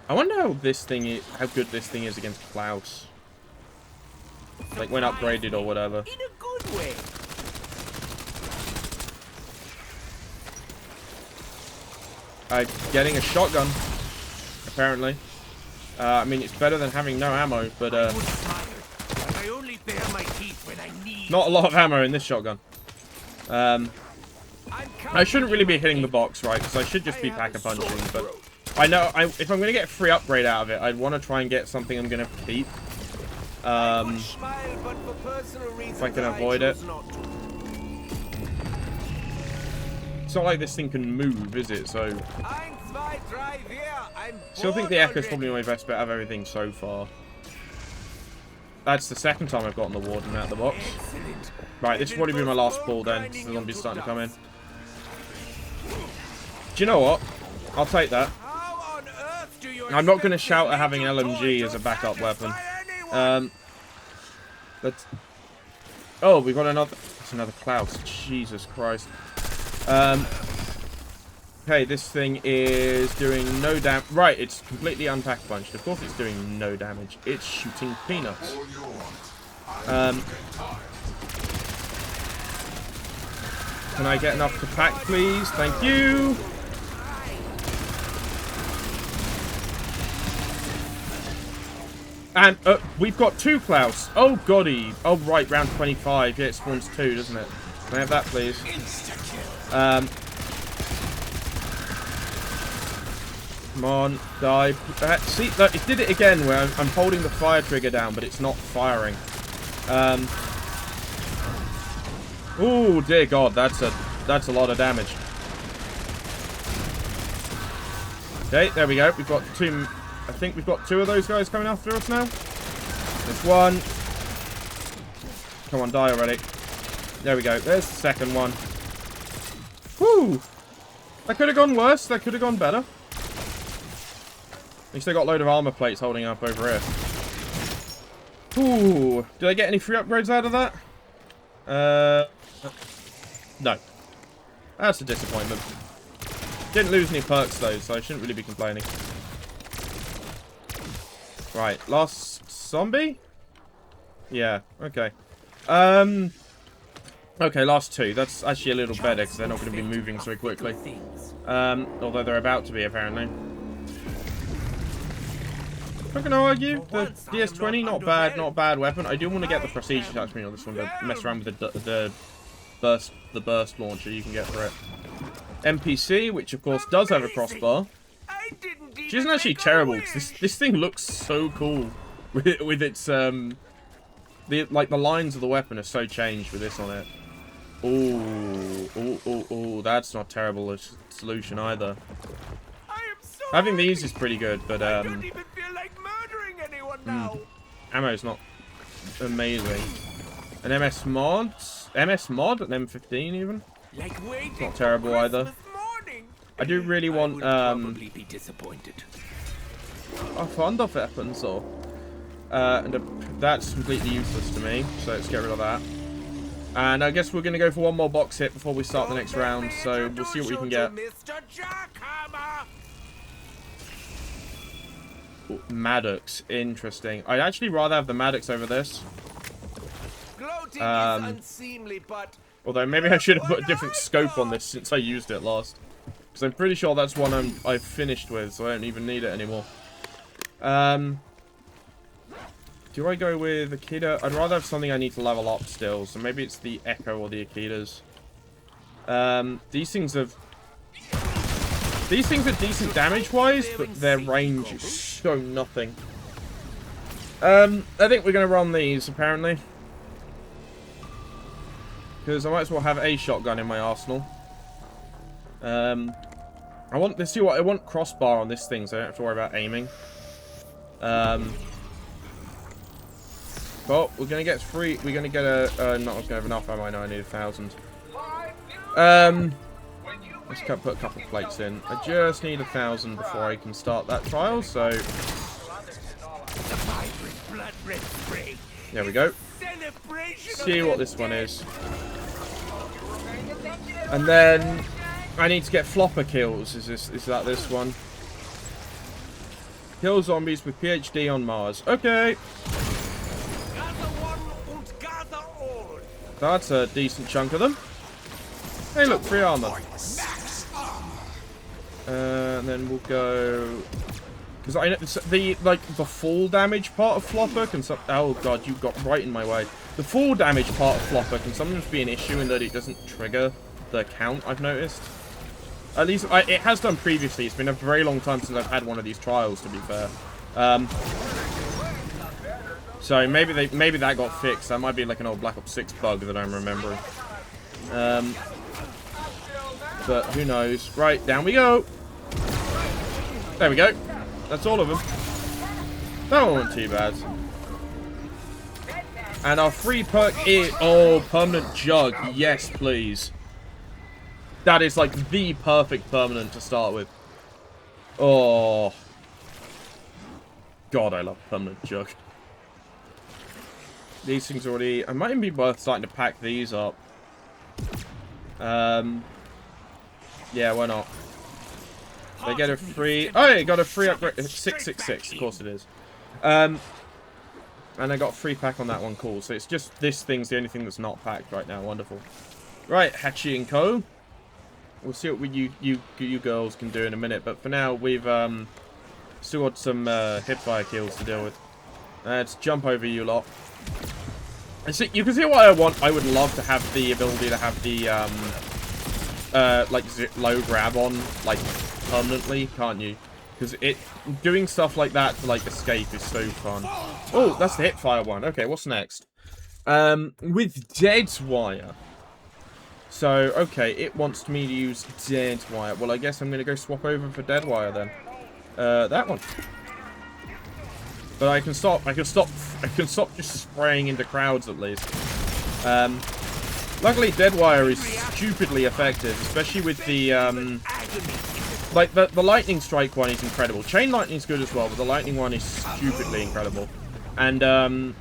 wonder how good this thing is against Klaus. Like, when upgraded or whatever. In a good way. Getting a shotgun, apparently. I mean, it's better than having no ammo, but I only bare my teeth when I need. not a lot of ammo in this shotgun. I shouldn't really be hitting the box, right? Because I should just be pack-a-punching, but I know if I'm going to get a free upgrade out of it, I'd want to try and get something I'm going to keep. If I can avoid it. It's not like this thing can move, is it? So still think the Echo's probably my best bet out of everything so far. That's the second time I've gotten the Warden out of the box. Right, this will probably be my last ball then, because the zombies starting to come in. Do you know what? I'll take that. I'm not going to shout at having LMG as a backup weapon. Let's... Oh, we've got another... That's another Klaus. Jesus Christ. Okay, this thing is doing no damage. Right, it's completely unpack-punched. Of course it's doing no damage. It's shooting peanuts. Can I get enough to pack, please? Thank you. And we've got 2 Klaus. Oh, goddy. Oh, right, round 25. Yeah, it spawns 2, doesn't it? Can I have that, please? Come on, die. See, look, it did it again where I'm holding the fire trigger down, but it's not firing. Oh, dear God, that's a lot of damage. Okay, there we go. We've got 2... I think we've got 2 of those guys coming after us now. There's 1. Come on, die already. There we go. There's the second one. Whew! That could have gone worse. That could have gone better. At least I got a load of armor plates holding up over here. Ooh. Did I get any free upgrades out of that? No. That's a disappointment. Didn't lose any perks though, so I shouldn't really be complaining. Right, last zombie? Yeah, okay. Okay, last 2. That's actually a little better because they're not going to be moving so quickly. Although they're about to be, apparently. I'm not going to argue. The DS20, not a bad weapon. I do want to get the prestige attachment on this one to mess around with the burst launcher you can get for it. NPC, which of course does have a crossbar. She isn't actually terrible because this thing looks so cool with its the lines of the weapon are so changed with this on it. Oh, that's not terrible a solution either. Having these is pretty good, but I don't even feel like murdering anyone now. Ammo's not amazing. An MS mod, an M15 even. It's not terrible either. I do really want a fond of weapons though. And that's completely useless to me, so let's get rid of that. And I guess we're going to go for one more box hit before we start the next round, so we'll see what we can get. Ooh, Maddox, interesting. I'd actually rather have the Maddox over this. Although maybe I should have put a different scope on this since I used it last. Because I'm pretty sure that's one I've finished with, so I don't even need it anymore. Do I go with Akita? I'd rather have something I need to level up still, so maybe it's the Echo or the Akitas. These things are decent damage-wise, but their range is so nothing. I think we're going to run these, apparently. Because I might as well have a shotgun in my arsenal. I want crossbar on this thing, so I don't have to worry about aiming. But we're gonna get free. We're gonna get a. Not gonna have enough ammo. I know I need 1,000. Let's put a couple plates in. I just need 1,000 before I can start that trial. So there we go. See what this one is. And then I need to get flopper kills. Is that this one? Kill zombies with PhD on Mars. Okay. That's a decent chunk of them. Hey, look, free armor. And then we'll go... Because I know the full damage part of Flopper can... Oh god, you got right in my way. The full damage part of Flopper can sometimes be an issue in that it doesn't trigger the count, I've noticed. At least, it has done previously. It's been a very long time since I've had one of these trials, to be fair. So maybe that got fixed. That might be like an old Black Ops 6 bug that I'm remembering. But who knows? Right, down we go. There we go. That's all of them. That one wasn't too bad. And our free perk is... Oh, permanent jug. Yes, please. That is like the perfect permanent to start with. Oh. God, I love permanent jug. These things already... It might even be worth starting to pack these up. Yeah, why not? They get a free... Oh, yeah, got a free upgrade. 666, of course it is. And I got a free pack on that one, cool. So it's just this thing's the only thing that's not packed right now. Wonderful. Right, Hachi and Co. We'll see what you girls can do in a minute. But for now, we've still got some hipfire kills to deal with. Let's jump over you lot. You can see what I want. I would love to have the ability to have the like low grab on like permanently, can't you? Because doing stuff like that to like escape is so fun. Oh, that's the hipfire one. Okay, what's next? With dead wire. So okay, it wants me to use dead wire. Well, I guess I'm gonna go swap over for dead wire then. That one. But I can stop just spraying into crowds at least. Luckily, Deadwire is stupidly effective, especially with the, like, the Lightning Strike one is incredible. Chain Lightning is good as well, but the Lightning one is stupidly incredible. And,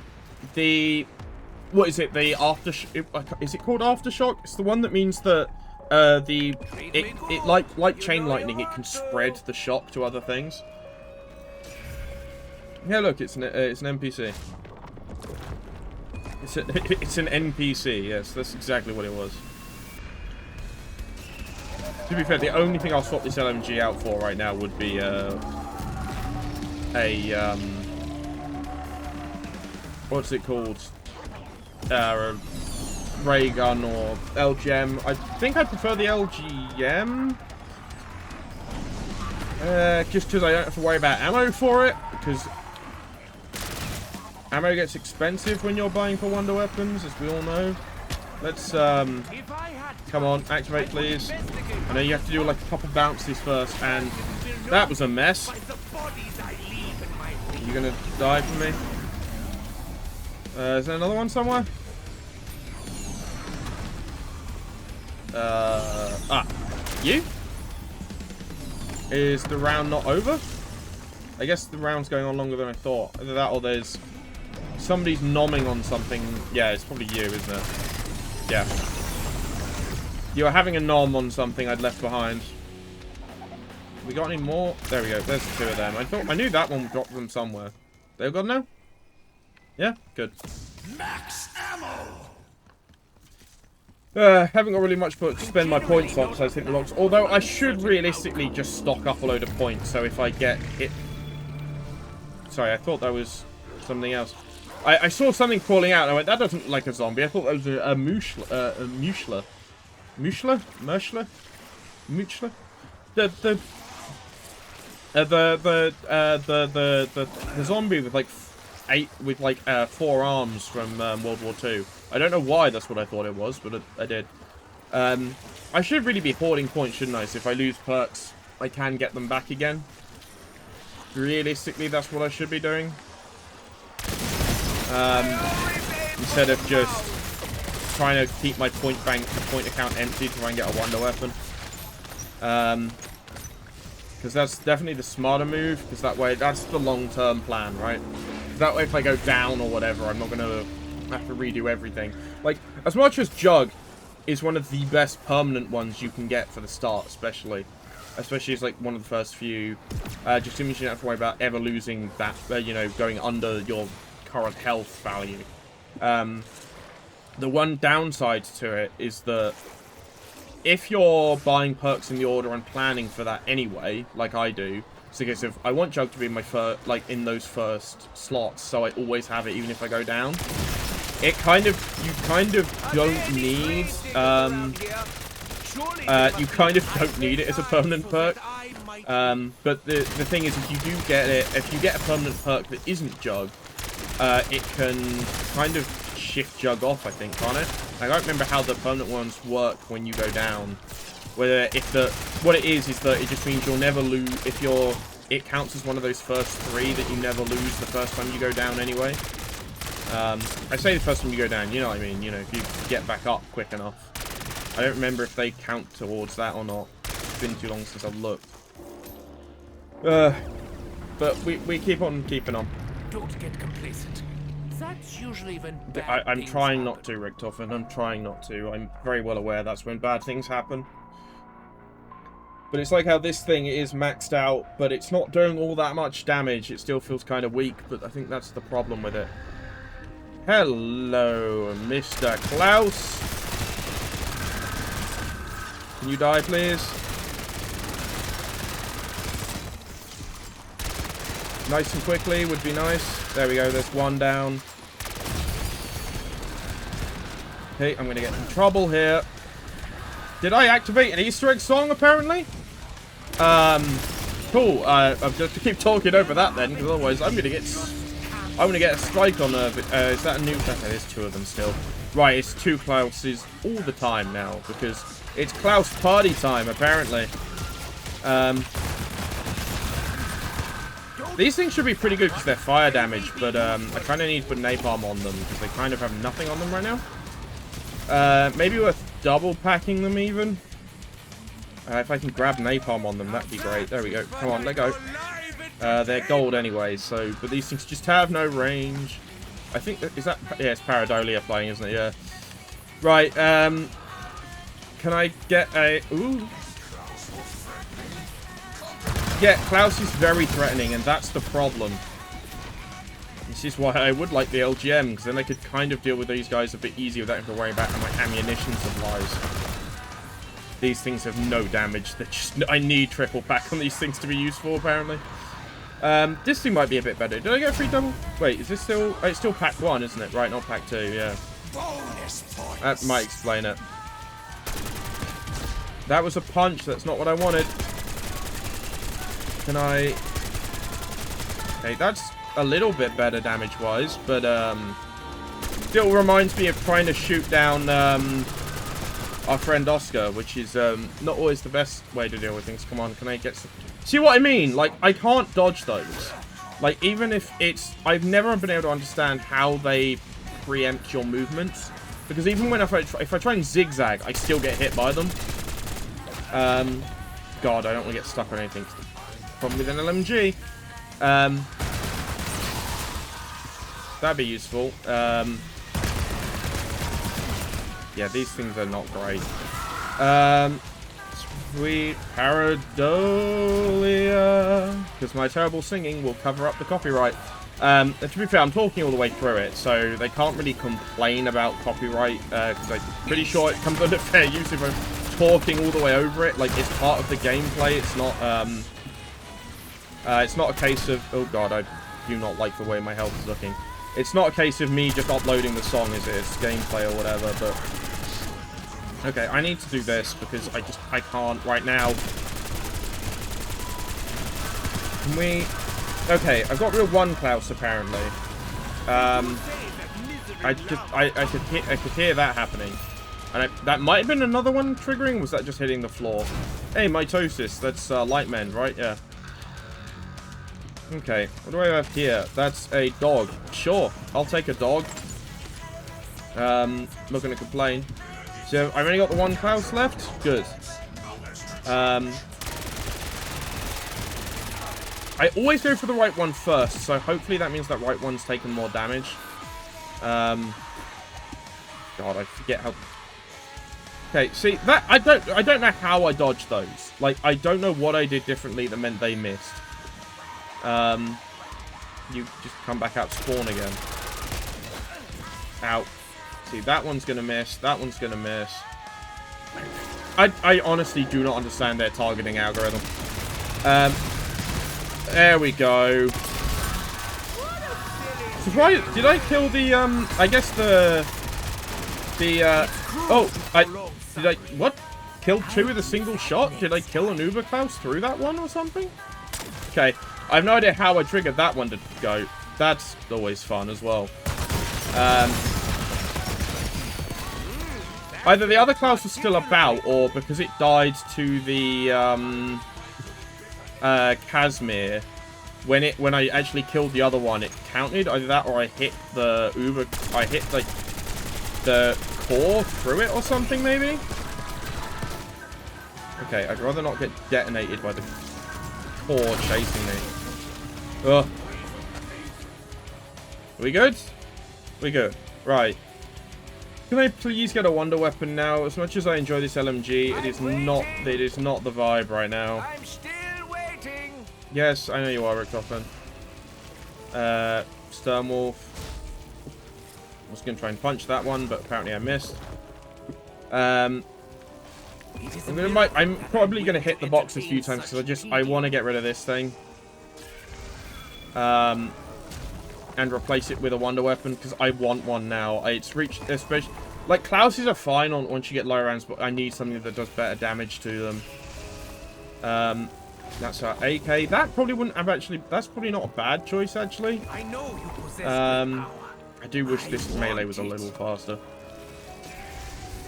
what is it, the is it called Aftershock? It's the one that means that, like Chain Lightning, it can spread the shock to other things. Yeah, look, it's an NPC. It's an NPC, yes, that's exactly what it was. To be fair, the only thing I'll swap this LMG out for right now would be, what's it called? Ray gun or LGM. I think I prefer the LGM. Just because I don't have to worry about ammo for it, because ammo gets expensive when you're buying for wonder weapons, as we all know. Let's, come on, activate please. I know you have to do like a couple bounces first, and that was a mess. You're gonna die for me? Is there another one somewhere? You? Is the round not over? I guess the round's going on longer than I thought. Either that or there's... Somebody's nomming on something. Yeah, it's probably you, isn't it? Yeah. You're having a nom on something I'd left behind. We got any more? There we go. There's the two of them. I knew that one dropped them somewhere. They've got now? Yeah? Good. Max ammo! Haven't got really much to spend my points on, so I think the logs. Although I should realistically just stock up a load of points, so if I get hit... Sorry, I thought that was something else. I saw something crawling out, and I went, that doesn't look like a zombie. I thought that was a mushler. Mushler? Mershler? Muchler? The zombie with like 4 arms from World War II. I don't know why that's what I thought it was, but I did. I should really be hoarding points, shouldn't I? So if I lose perks, I can get them back again. Realistically, that's what I should be doing. Instead of just trying to keep my point account empty to try and get a wonder weapon. Because that's definitely the smarter move, because that way, that's the long-term plan, right? That way if I go down or whatever, I'm not going to have to redo everything. Like, as much as Jug is one of the best permanent ones you can get for the start, especially as like one of the first few, just to mean you don't have to worry about ever losing that, you know, going under your current health value. The one downside to it is that if you're buying perks in the order and planning for that anyway, like I do, so because if I want Jug to be in my first, like in those first slots, so I always have it even if I go down. You kind of don't need, you kind of don't need it as a permanent perk. But the thing is, if you do get it, if you get a permanent perk that isn't Jug, it can kind of shift Jug off, I think, can't it? I don't remember how the permanent ones work when you go down. Whether what it is that it just means you'll never lose it counts as one of those first 3 that you never lose the first time you go down anyway. I say the first time you go down, you know what I mean, you know, if you get back up quick enough. I don't remember if they count towards that or not. It's been too long since I've looked. But we keep on keeping on. Don't get complacent. That's usually when I'm trying not to, Richtofen. I'm trying not to. I'm very well aware that's when bad things happen. But it's like how this thing is maxed out, but it's not doing all that much damage. It still feels kind of weak, but I think that's the problem with it. Hello, Mr. Klaus. Can you die, please? Nice and quickly would be nice. There we go, there's one down. Okay, I'm going to get in trouble here. Did I activate an Easter egg song, apparently? Cool. I've just to keep talking over that then, because otherwise I'm going to get a strike on is that a new... Okay, there's 2 of them still. Right, it's 2 Klauses all the time now, because it's Klaus party time, apparently. These things should be pretty good because they're fire damage, but I kind of need to put napalm on them because they kind of have nothing on them right now. Maybe worth double packing them even. If I can grab napalm on them, that'd be great. There we go. Come on, let go. They're gold anyway, so but these things just have no range. I think is that yeah, it's Paradolia playing, isn't it? Yeah. Right. Can I get a ooh? Yeah, Klaus is very threatening, and that's the problem. This is why I would like the LGM, because then I could kind of deal with these guys a bit easier without having to worry about my ammunition supplies. These things have no damage. They're just, I need triple pack on these things to be useful, apparently. This thing might be a bit better. Did I get a free double? Wait, is this still... Oh, it's still pack 1, isn't it? Right, not pack 2, yeah. That might explain it. That was a punch. That's not what I wanted. Can I... Okay, that's a little bit better damage-wise, but still reminds me of trying to shoot down our friend Oscar, which is not always the best way to deal with things. Come on, can I get some... See what I mean? Like, I can't dodge those. Like, even if it's... I've never been able to understand how they preempt your movements. Because even when if I try and zigzag, I still get hit by them. God, I don't want to get stuck on anything. Problem with an LMG. That'd be useful. Yeah, these things are not great. Sweet Paradolia. Because my terrible singing will cover up the copyright. To be fair, I'm talking all the way through it, so they can't really complain about copyright, because I'm pretty sure it comes under fair use if I'm talking all the way over it. Like, it's part of the gameplay. It's not a case of... Oh, God, I do not like the way my health is looking. It's not a case of me just uploading the song, is it? It's gameplay or whatever, but... Okay, I need to do this because I can't right now. Can we... Okay, I've got real 1 Klaus apparently. I could hear that happening. And that might have been another one triggering, was that just hitting the floor? Hey, mitosis, that's Lightmend, right? Yeah. Okay, what do I have here? That's a dog. Sure, I'll take a dog. Not gonna complain. So, I've only got the 1 Klaus left? Good. I always go for the right one first, so hopefully that means that right one's taken more damage. God, I forget how... Okay, see, that I don't know how I dodged those. Like, I don't know what I did differently that meant they missed. You just come back out, spawn again. Out. See, that one's gonna miss. That one's gonna miss. I honestly do not understand their targeting algorithm. There we go. Surprised, did I kill the, I guess did I, what? Killed 2 with a single shot? Did I kill an Uber Klaus through that one or something? Okay, I have no idea how I triggered that one to go. That's always fun as well. Either the other Klaus was still about, or because it died to the, Casimir, when I actually killed the other one, it counted. Either that or I hit the Uber, I hit, like, the core through it or something, maybe? Okay, I'd rather not get detonated by the core chasing me. Ugh. We good? We good. Right. Can I please get a wonder weapon now? As much as I enjoy this LMG, it is not the vibe right now. I'm still waiting. Yes, I know you are, Richtofen. Sternwolf. I was going to try and punch that one, but apparently I missed. I'm probably going to hit the box a few times because I want to get rid of this thing. And replace it with a wonder weapon because I want one now. It's reached, especially like Klauses are fine on once you get low rounds, but I need something that does better damage to them. That's our AK. That probably wouldn't have actually. That's probably not a bad choice actually. I know you possess I do wish this melee was a little faster.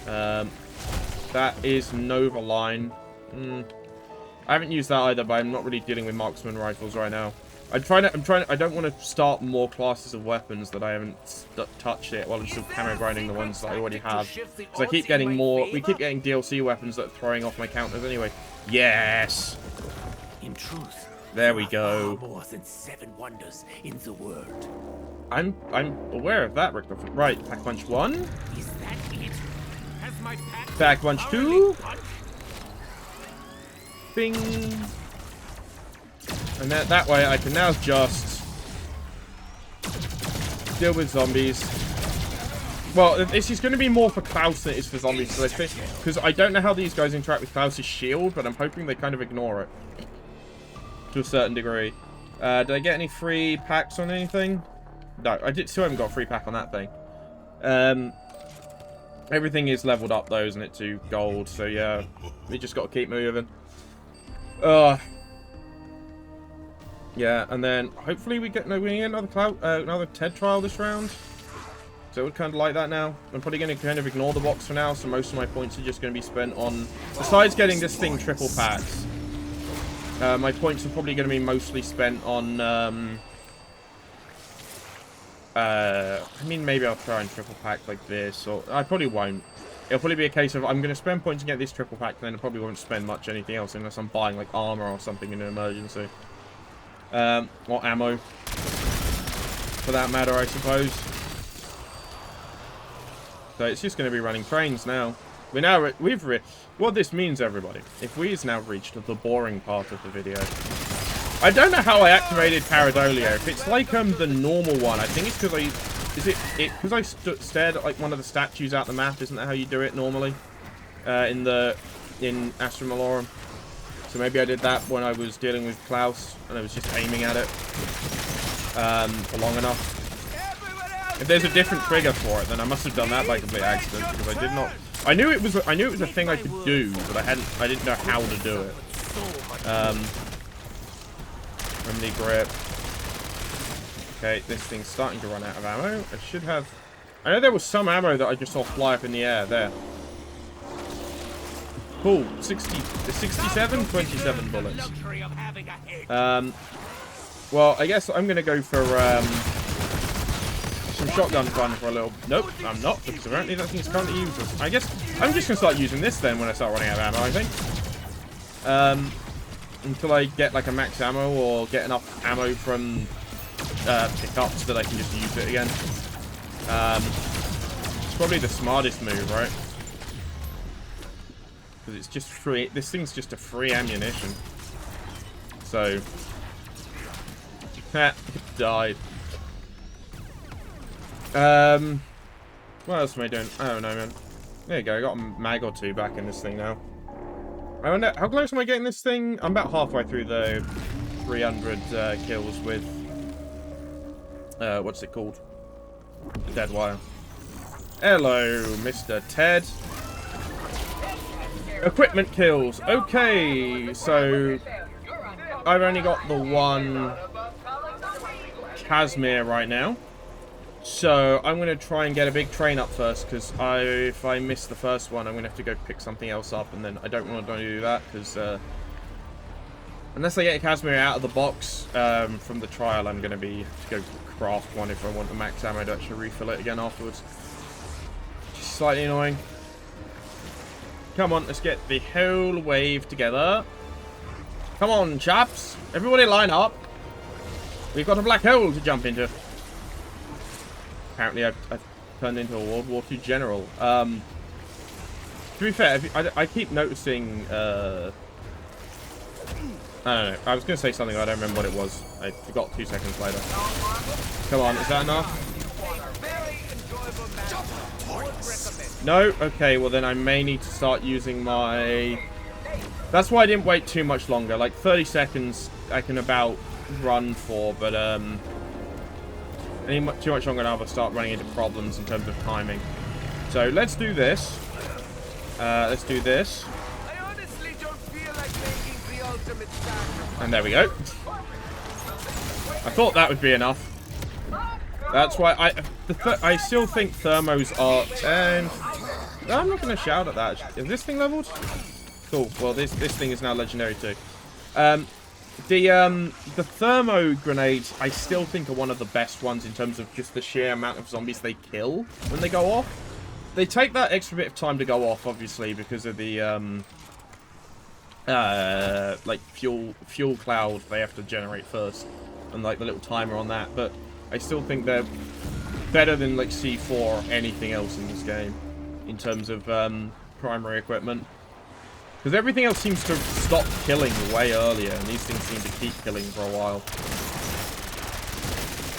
That is Nova Line. I haven't used that either, but I'm not really dealing with marksman rifles right now. I don't want to start more classes of weapons that I haven't touched yet while I'm still camo grinding the ones that I already have. Because I keep getting more, we keep getting DLC weapons that are throwing off my counters anyway. Yes! In truth, there we go. more than 7 wonders in the world. I'm aware of that, Rick. Right, pack punch 1. Is that it? Has my pack punch 2. Bing. And that way I can now just deal with zombies. Well, this is going to be more for Klaus than it is for zombies. Because I don't know how these guys interact with Klaus's shield, but I'm hoping they kind of ignore it. To a certain degree. Did I get any free packs on anything? No, I still haven't got a free pack on that thing. Everything is leveled up though, isn't it, to gold. So yeah, we just got to keep moving. Yeah, and then hopefully we get another TED trial this round. So it would kind of like that now. I'm probably going to kind of ignore the box for now, so most of my points are just going to be spent on, besides getting this thing triple packs, my points are probably going to be mostly spent on, I mean, maybe I'll try and triple pack like this, or I probably won't. It'll probably be a case of I'm going to spend points to get this triple pack, then I probably won't spend much anything else unless I'm buying like armor or something in an emergency. Or ammo, for that matter, I suppose. So it's just going to be running trains now. What this means, everybody, if we've now reached the boring part of the video. I don't know how I activated Pareidolia. If it's like the normal one, I think it's because I stared at like one of the statues out the map. Isn't that how you do it normally? In Astra Malorum. So maybe I did that when I was dealing with Klaus and I was just aiming at it for long enough. If there's a different trigger for it, then I must have done that by complete accident because I did not. I knew it was a thing I could do, but I didn't know how to do it. Remedy grip. Okay, this thing's starting to run out of ammo. I know there was some ammo that I just saw fly up in the air there. Cool. 67? 27 bullets. Well, I guess I'm going to go for some shotgun fun for a little... Nope, I'm not, because apparently that thing's currently useless. I guess I'm just going to start using this then when I start running out of ammo, I think. Until I get like a max ammo or get enough ammo from pickups that I can just use it again. It's probably the smartest move, right? Because it's just free. This thing's just a free ammunition. So, died. What else am I doing? I don't know, man. There you go. I got a mag or two back in this thing now. I wonder, how close am I getting this thing? I'm about halfway through the 300 kills with... what's it called? Dead wire. Hello, Mr. Ted. Equipment kills. Okay, so... I've only got the one Casimir right now. So, I'm going to try and get a big train up first, because if I miss the first one, I'm going to have to go pick something else up, and then I don't want to do that, because unless I get a Casimir out of the box from the trial, I'm going to be to go craft one if I want the max ammo to actually refill it again afterwards. Just slightly annoying. Come on, let's get the whole wave together. Come on, chaps. Everybody line up. We've got a black hole to jump into. Apparently, I've turned into a World War II general. To be fair, I keep noticing... I don't know. I was going to say something, I don't remember what it was. I forgot 2 seconds later. Come on, is that enough? No? Okay, well then I may need to start using my... That's why I didn't wait too much longer. Like 30 seconds I can about run for, but any too much longer now I'll start running into problems in terms of timing. So let's do this. Let's do this. I honestly don't feel like making the ultimate sacrifice. And there we go. I thought that would be enough. That's why I still think thermos are... And I'm not going to shout at that. Is this thing leveled? Cool. Well, this thing is now legendary too. The thermo grenades, I still think are one of the best ones in terms of just the sheer amount of zombies they kill when they go off. They take that extra bit of time to go off, obviously, because of the like fuel cloud they have to generate first, and like the little timer on that. But I still think they're better than like C4 or anything else in this game in terms of primary equipment. Because everything else seems to stop killing way earlier, and these things seem to keep killing for a while.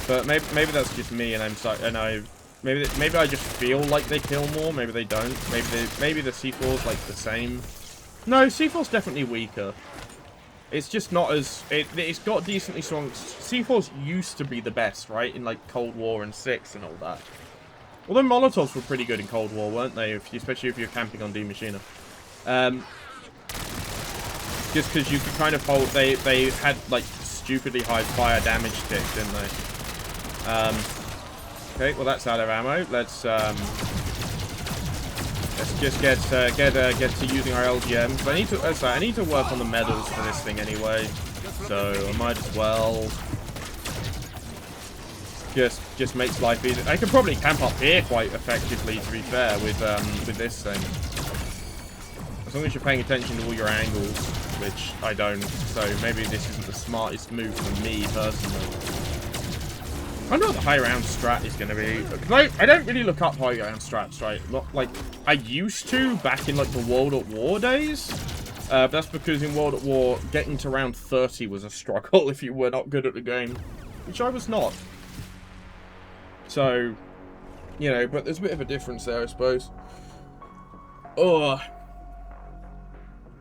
But maybe that's just me, and maybe I just feel like they kill more. Maybe they don't. Maybe the C4's like the same. No, C4's definitely weaker. It's just not as it's got decently strong. C4's used to be the best, right? In like Cold War and 6 and all that. Although Molotovs were pretty good in Cold War, weren't they? Especially if you're camping on D Machina. Just because you could kind of hold, they had like stupidly high fire damage tick, didn't they? Okay, well that's out of ammo. Let's just get to using our LGMs. I need to work on the medals for this thing anyway, so I might as well just makes life easier. I could probably camp up here quite effectively, to be fair, with this thing. As long as you're paying attention to all your angles, which I don't, so maybe this isn't the smartest move for me, personally. I wonder what the high round strat is going to be. I don't really look up high round strats, right? Like, I used to back in, like, the World at War days. But that's because in World at War, getting to round 30 was a struggle if you were not good at the game. Which I was not. So, you know, but there's a bit of a difference there, I suppose. Oh.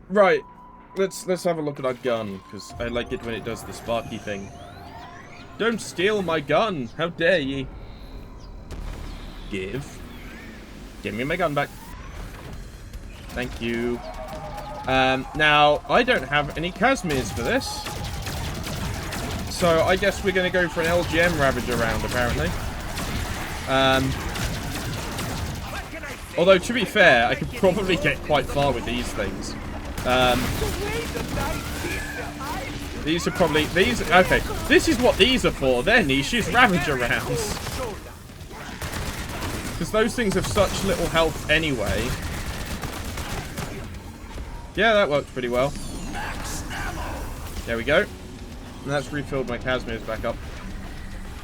Right, let's have a look at our gun, because I like it when it does the sparky thing. Don't steal my gun! How dare ye? Give me my gun back. Thank you. Now, I don't have any Casimirs for this. So, I guess we're going to go for an LGM Ravager round, apparently. Although, to be fair, I could probably get quite far with these things. These are probably... Okay, this is what these are for. They're niches Ravager rounds. Because those things have such little health anyway. Yeah, that worked pretty well. There we go. And that's refilled my Casimirs back up.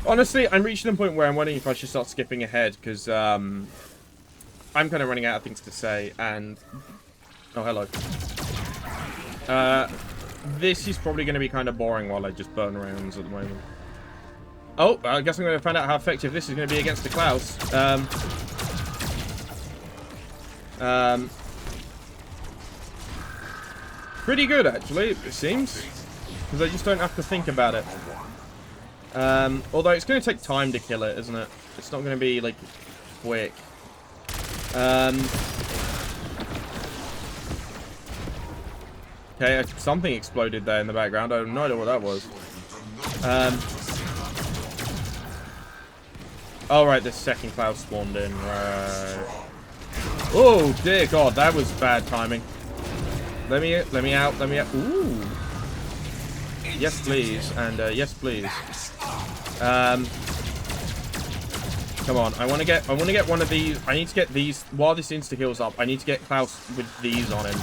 Honestly, I'm reaching the point where I'm wondering if I should start skipping ahead, because I'm kind of running out of things to say, and... Oh, hello. This is probably going to be kind of boring while I just burn rounds at the moment. Oh, I guess I'm going to find out how effective this is going to be against the Klaus. Pretty good, actually, it seems. Because I just don't have to think about it. Although it's going to take time to kill it, isn't it? It's not going to be, like, quick. Okay, something exploded there in the background. I have no idea what that was. Oh, right, the second cloud spawned in. Right. Oh, dear God, that was bad timing. Let me out. Ooh. Yes, please. And, yes, please. Come on. I want to get one of these. I need to get these. While this insta-kill's up, I need to get Klaus with these on him.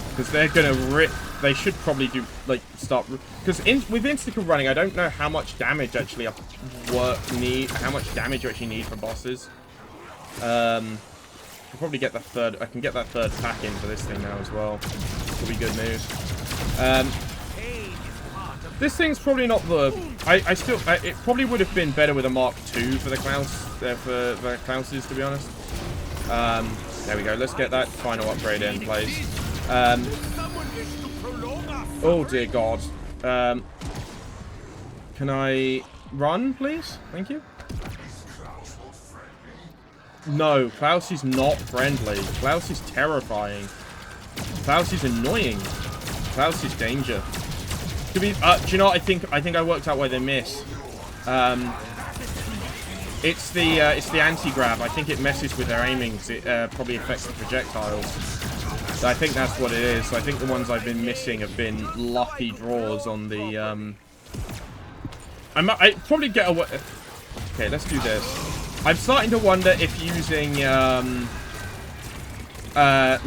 Because they're going to rip. They should probably do, like, start. Because with insta-kill running, I don't know how much damage actually how much damage you actually need for bosses. I'll probably get the third. I can get that third pack into this thing now as well. Will be good news. This thing's probably not the. It probably would have been better with a Mark II for the Klaus, for the Klauses, to be honest. There we go. Let's get that final upgrade in place. Oh dear God. Can I run, please? Thank you. No, Klaus is not friendly. Klaus is terrifying. Klaus is annoying. Klaus is danger. Do you know what? I think I worked out why they miss. It's the anti-grab. I think it messes with their aiming. It probably affects the projectiles. So I think that's what it is. So I think the ones I've been missing have been lucky draws on the. I probably get away. Okay, let's do this. I'm starting to wonder if using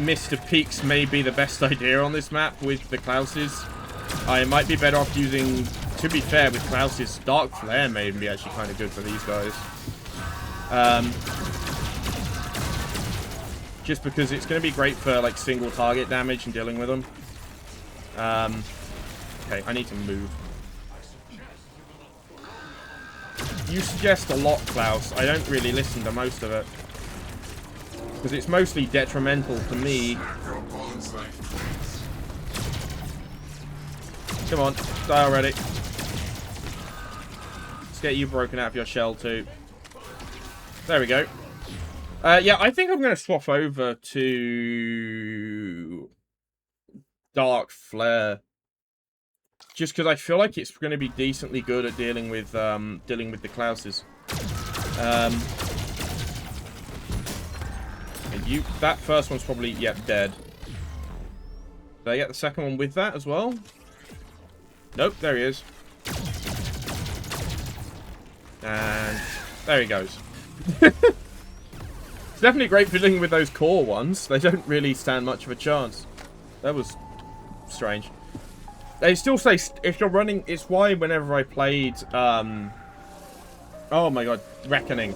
Mist of Peaks may be the best idea on this map with the Klauses. I might be better off using, to be fair, with Klauses, Dark Flare may be actually kind of good for these guys. Just because it's going to be great for, like, single target damage and dealing with them. Okay, I need to move. You suggest a lot, Klaus. I don't really listen to most of it. Because it's mostly detrimental to me. Come on, die already. Let's get you broken out of your shell, too. There we go. Yeah, I think I'm going to swap over to Dark Flare. Just because I feel like it's going to be decently good at dealing with the Klauses. That first one's probably, yep, dead. Did I get the second one with that as well? Nope, there he is. And there he goes. It's definitely great for dealing with those core ones. They don't really stand much of a chance. That was strange. They still say, if you're running, it's why whenever I played, oh my God, Reckoning.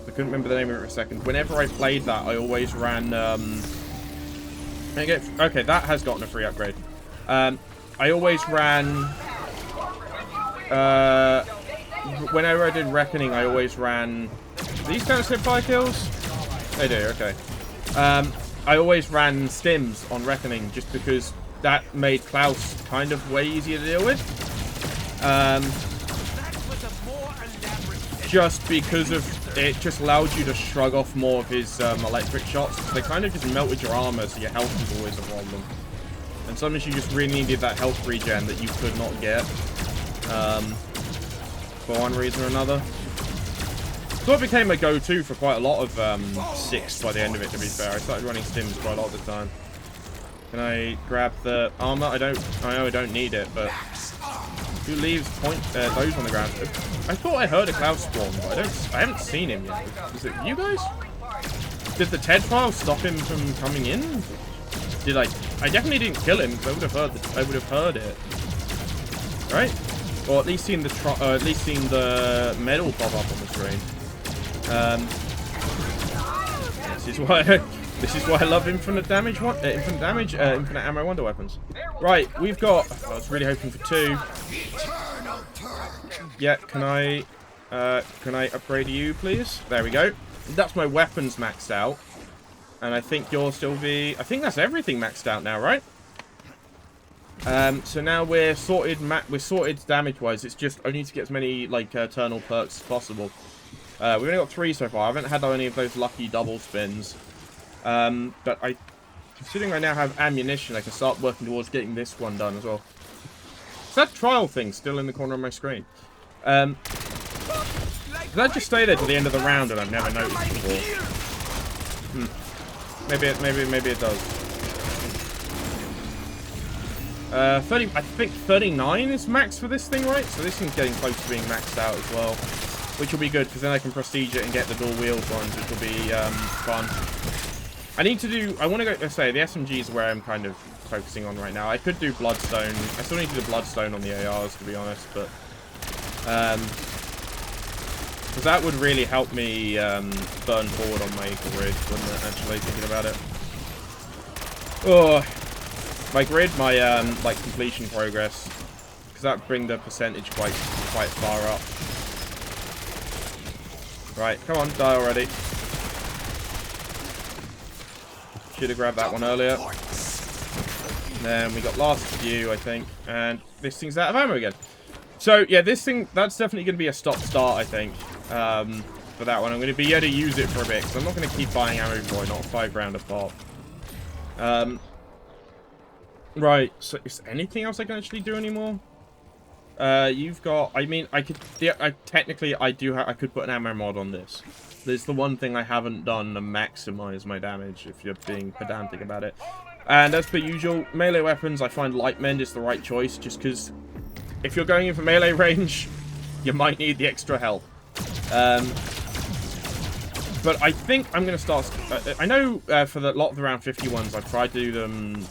I couldn't remember the name of it for a second. Whenever I played that, I always ran, okay, that has gotten a free upgrade. I always ran, whenever I did Reckoning, I always ran, these kind of fire kills? They do, okay. I always ran stims on Reckoning, just because that made Klaus kind of way easier to deal with. Just because of it just allowed you to shrug off more of his electric shots. They kind of just melted your armor, so your health was always a problem. And sometimes you just really needed that health regen that you could not get for one reason or another. So it became a go-to for quite a lot of 6 by the end of it, to be fair. I started running stims quite a lot of the time. Can I grab the armor? I know I don't need it, but who leaves those on the ground? I thought I heard a cloud spawn, but I haven't seen him yet. Is it you guys? Did the TED file stop him from coming in? Did I definitely didn't kill him, because I would have heard it. Right? Or at least seen the medal pop up on the screen. This is why I love infinite ammo wonder weapons. Right, we've got. I was really hoping for 2. Yeah, can I upgrade you, please? There we go. That's my weapons maxed out. And I think you'll still be... I think that's everything maxed out now, right? So now we're sorted damage-wise. It's just I need to get as many, like, eternal perks as possible. We've only got 3 so far. I haven't had any of those lucky double spins. But considering I now have ammunition, I can start working towards getting this one done as well. Is that trial thing still in the corner of my screen? Did that just stay there to the end of the round and I've never noticed before? Maybe it does. 30, I think 39 is max for this thing, right? So this thing's getting close to being maxed out as well. Which will be good, because then I can prestige it and get the dual wheels ones, which will be fun. I want to go, let's say, the SMG is where I'm kind of focusing on right now. I could do Bloodstone. I still need to do Bloodstone on the ARs, to be honest, but... because that would really help me burn forward on my grid, wouldn't it, actually, thinking about it. Oh, my grid, my, like, completion progress, because that would bring the percentage quite far up. Right, come on, die already. Should have grabbed that one earlier. Then we got last few, I think, and this thing's out of ammo again. So, yeah, this thing, that's definitely going to be a stop-start, I think, for that one. I'm going to be able to use it for a bit, because I'm not going to keep buying ammo for it, not 5 grand a pop. Right, so is there anything else I can actually do anymore? You've got, I mean, I could, yeah, technically, I could put an ammo mod on this. There's the one thing I haven't done to maximize my damage, if you're being pedantic about it. And as per usual, melee weapons, I find light mend is the right choice, just because if you're going in for melee range, you might need the extra health. But I think I'm going to start, I know for the lot of the round 50 ones, I've tried to do them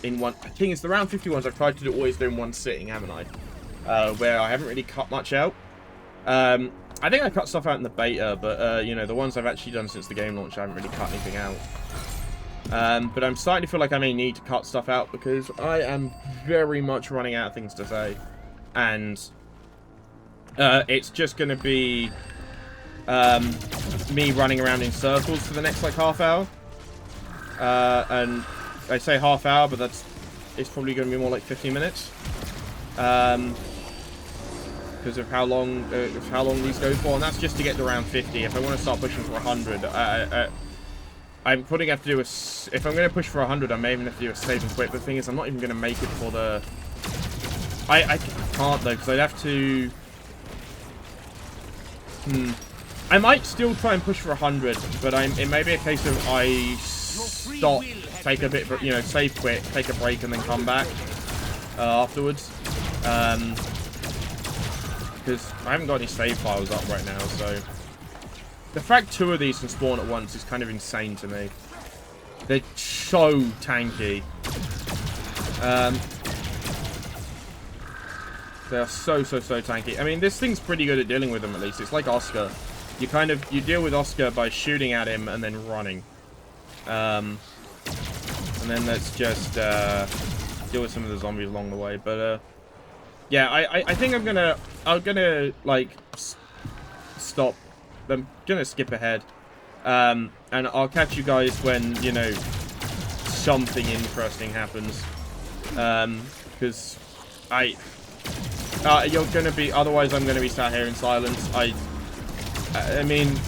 in one, I think it's the round 50 ones I've tried to always do in one sitting, haven't I? Where I haven't really cut much out. I think I cut stuff out in the beta, but, you know, the ones I've actually done since the game launch, I haven't really cut anything out. But I'm starting to feel like I may need to cut stuff out, because I am very much running out of things to say. And, it's just going to be, me running around in circles for the next, like, half hour. And I say half hour, but it's probably going to be more like 15 minutes. Because of how long these go for, and that's just to get to round 50. If I want to start pushing for 100, I'm probably going to have to do a... If I'm going to push for 100, I may even have to do a save and quit. But the thing is, I'm not even going to make it for the... I can't, though, because I'd have to... I might still try and push for 100, but it may be a case of I stop, take a bit, you know, save quit, take a break, and then come back afterwards. Because I haven't got any save files up right now, so... The fact 2 of these can spawn at once is kind of insane to me. They're so tanky. They are so tanky. I mean, this thing's pretty good at dealing with them, at least. It's like Oscar. You deal with Oscar by shooting at him and then running. And then let's just deal with some of the zombies along the way. But yeah, I think I'm gonna like stop. I'm gonna skip ahead, and I'll catch you guys when, you know, something interesting happens. Because you're gonna be, otherwise I'm gonna be sat here in silence. I mean,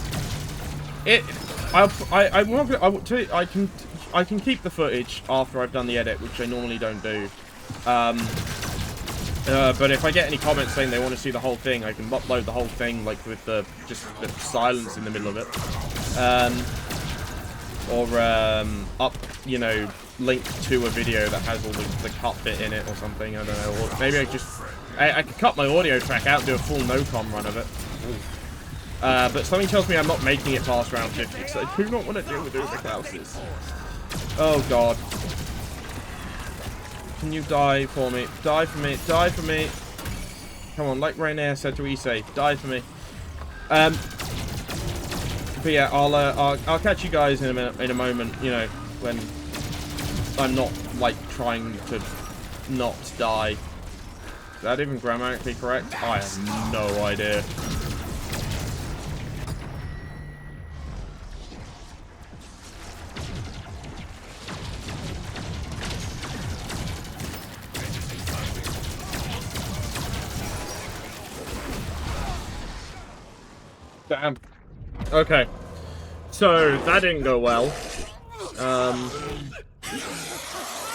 I can keep the footage after I've done the edit, which I normally don't do. But if I get any comments saying they want to see the whole thing, I can upload the whole thing, like, with just the silence in the middle of it. Or you know, link to a video that has all the cut bit in it or something, I don't know. Or maybe I could cut my audio track out and do a full no-com run of it. But something tells me I'm not making it past round 50, so I do not want to deal with the houses. Oh, God. Can you die for me? Die for me. Die for me. Come on, like Rainier said to Issei, die for me. But yeah, I'll catch you guys in a moment, you know, when I'm not, like, trying to not die. Is that even grammatically correct? I have no idea. Damn. Okay. So, that didn't go well.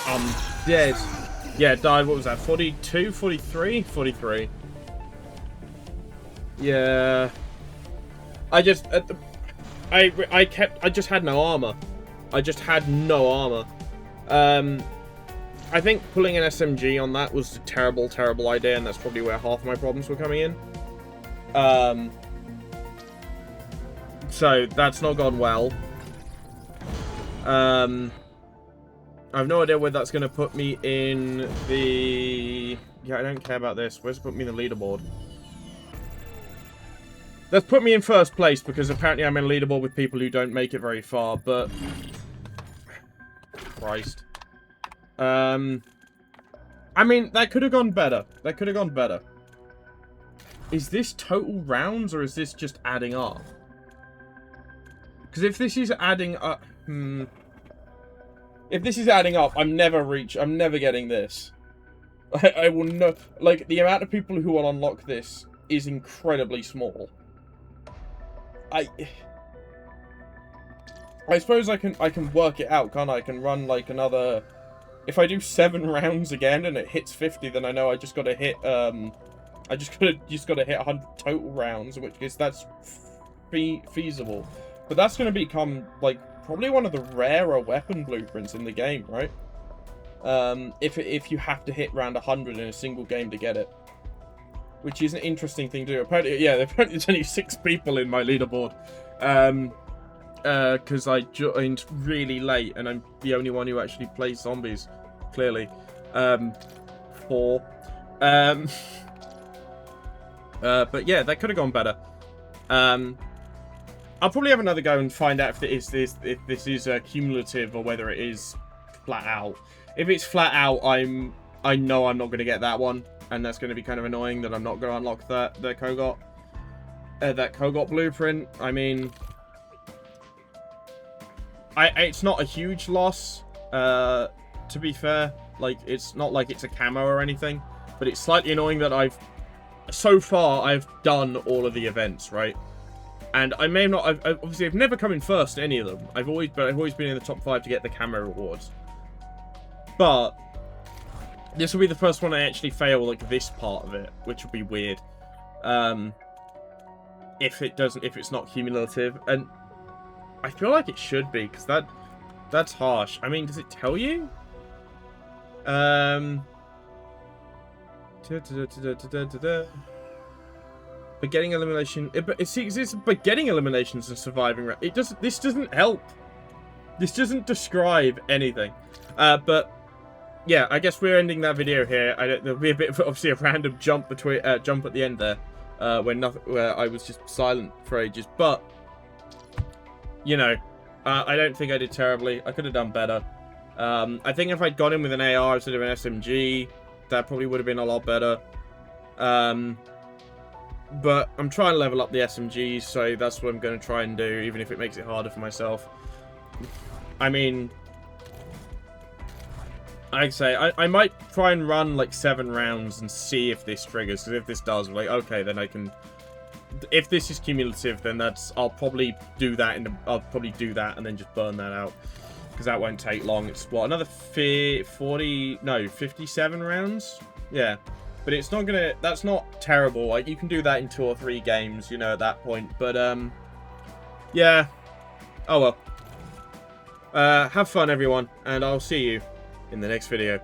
I'm dead. Yeah, died, what was that, 42, 43? 43. Yeah. I just had no armor. I just had no armor. I think pulling an SMG on that was a terrible, terrible idea, and that's probably where half my problems were coming in. So that's not gone well. I have no idea where that's going to put me in the... Yeah, I don't care about this. Where's it put me in the leaderboard? That's put me in first place, because apparently I'm in a leaderboard with people who don't make it very far, but... Christ. I mean, that could have gone better. That could have gone better. Is this total rounds, or is this just adding up? Because if this is adding up... If this is adding up, I'm never getting this. I will no... Like, the amount of people who will unlock this is incredibly small. I suppose I can work it out, can't I? I can run, like, another... If I do 7 rounds again and it hits 50, then I know I just gotta hit, I just gotta hit 100 total rounds, in which case that's feasible. But that's gonna become, like, probably one of the rarer weapon blueprints in the game, right? If you have to hit round 100 in a single game to get it. Which is an interesting thing to do. Apparently, yeah, apparently there's only 6 people in my leaderboard. Because I joined really late, and I'm the only one who actually plays zombies, clearly. 4. But yeah, that could have gone better. I'll probably have another go and find out if this is cumulative or whether it is flat out. If it's flat out, I know I'm not going to get that one, and that's going to be kind of annoying that I'm not going to unlock that Kogot blueprint. I mean, it's not a huge loss, to be fair. Like, it's not like it's a camo or anything, but it's slightly annoying that so far I've done all of the events, right? And I may have not. Obviously, I've never come in first in any of them. I've always been in the top 5 to get the camo rewards. But this will be the first one I actually fail, like, this part of it, which would be weird. If it's not cumulative, and I feel like it should be, because that's harsh. I mean, does it tell you? Begetting elimination. It's begetting eliminations and surviving. This doesn't help. This doesn't describe anything. But yeah, I guess we're ending that video here. There'll be a bit of, obviously, a random jump at the end there, where I was just silent for ages. But you know, I don't think I did terribly. I could have done better. I think if I'd gone in with an AR instead of an SMG, that probably would have been a lot better. But I'm trying to level up the SMGs, so that's what I'm going to try and do, even if it makes it harder for myself. I mean, I'd say I might try and run like 7 rounds and see if this triggers. Because if this does, like, okay, then I can. If this is cumulative, then I'll probably do that and then just burn that out, because that won't take long. It's what, another 57 rounds? Yeah. But it's not gonna, that's not terrible. Like, you can do that in 2 or 3 games, you know, at that point. But, yeah. Oh well. Have fun, everyone. And I'll see you in the next video.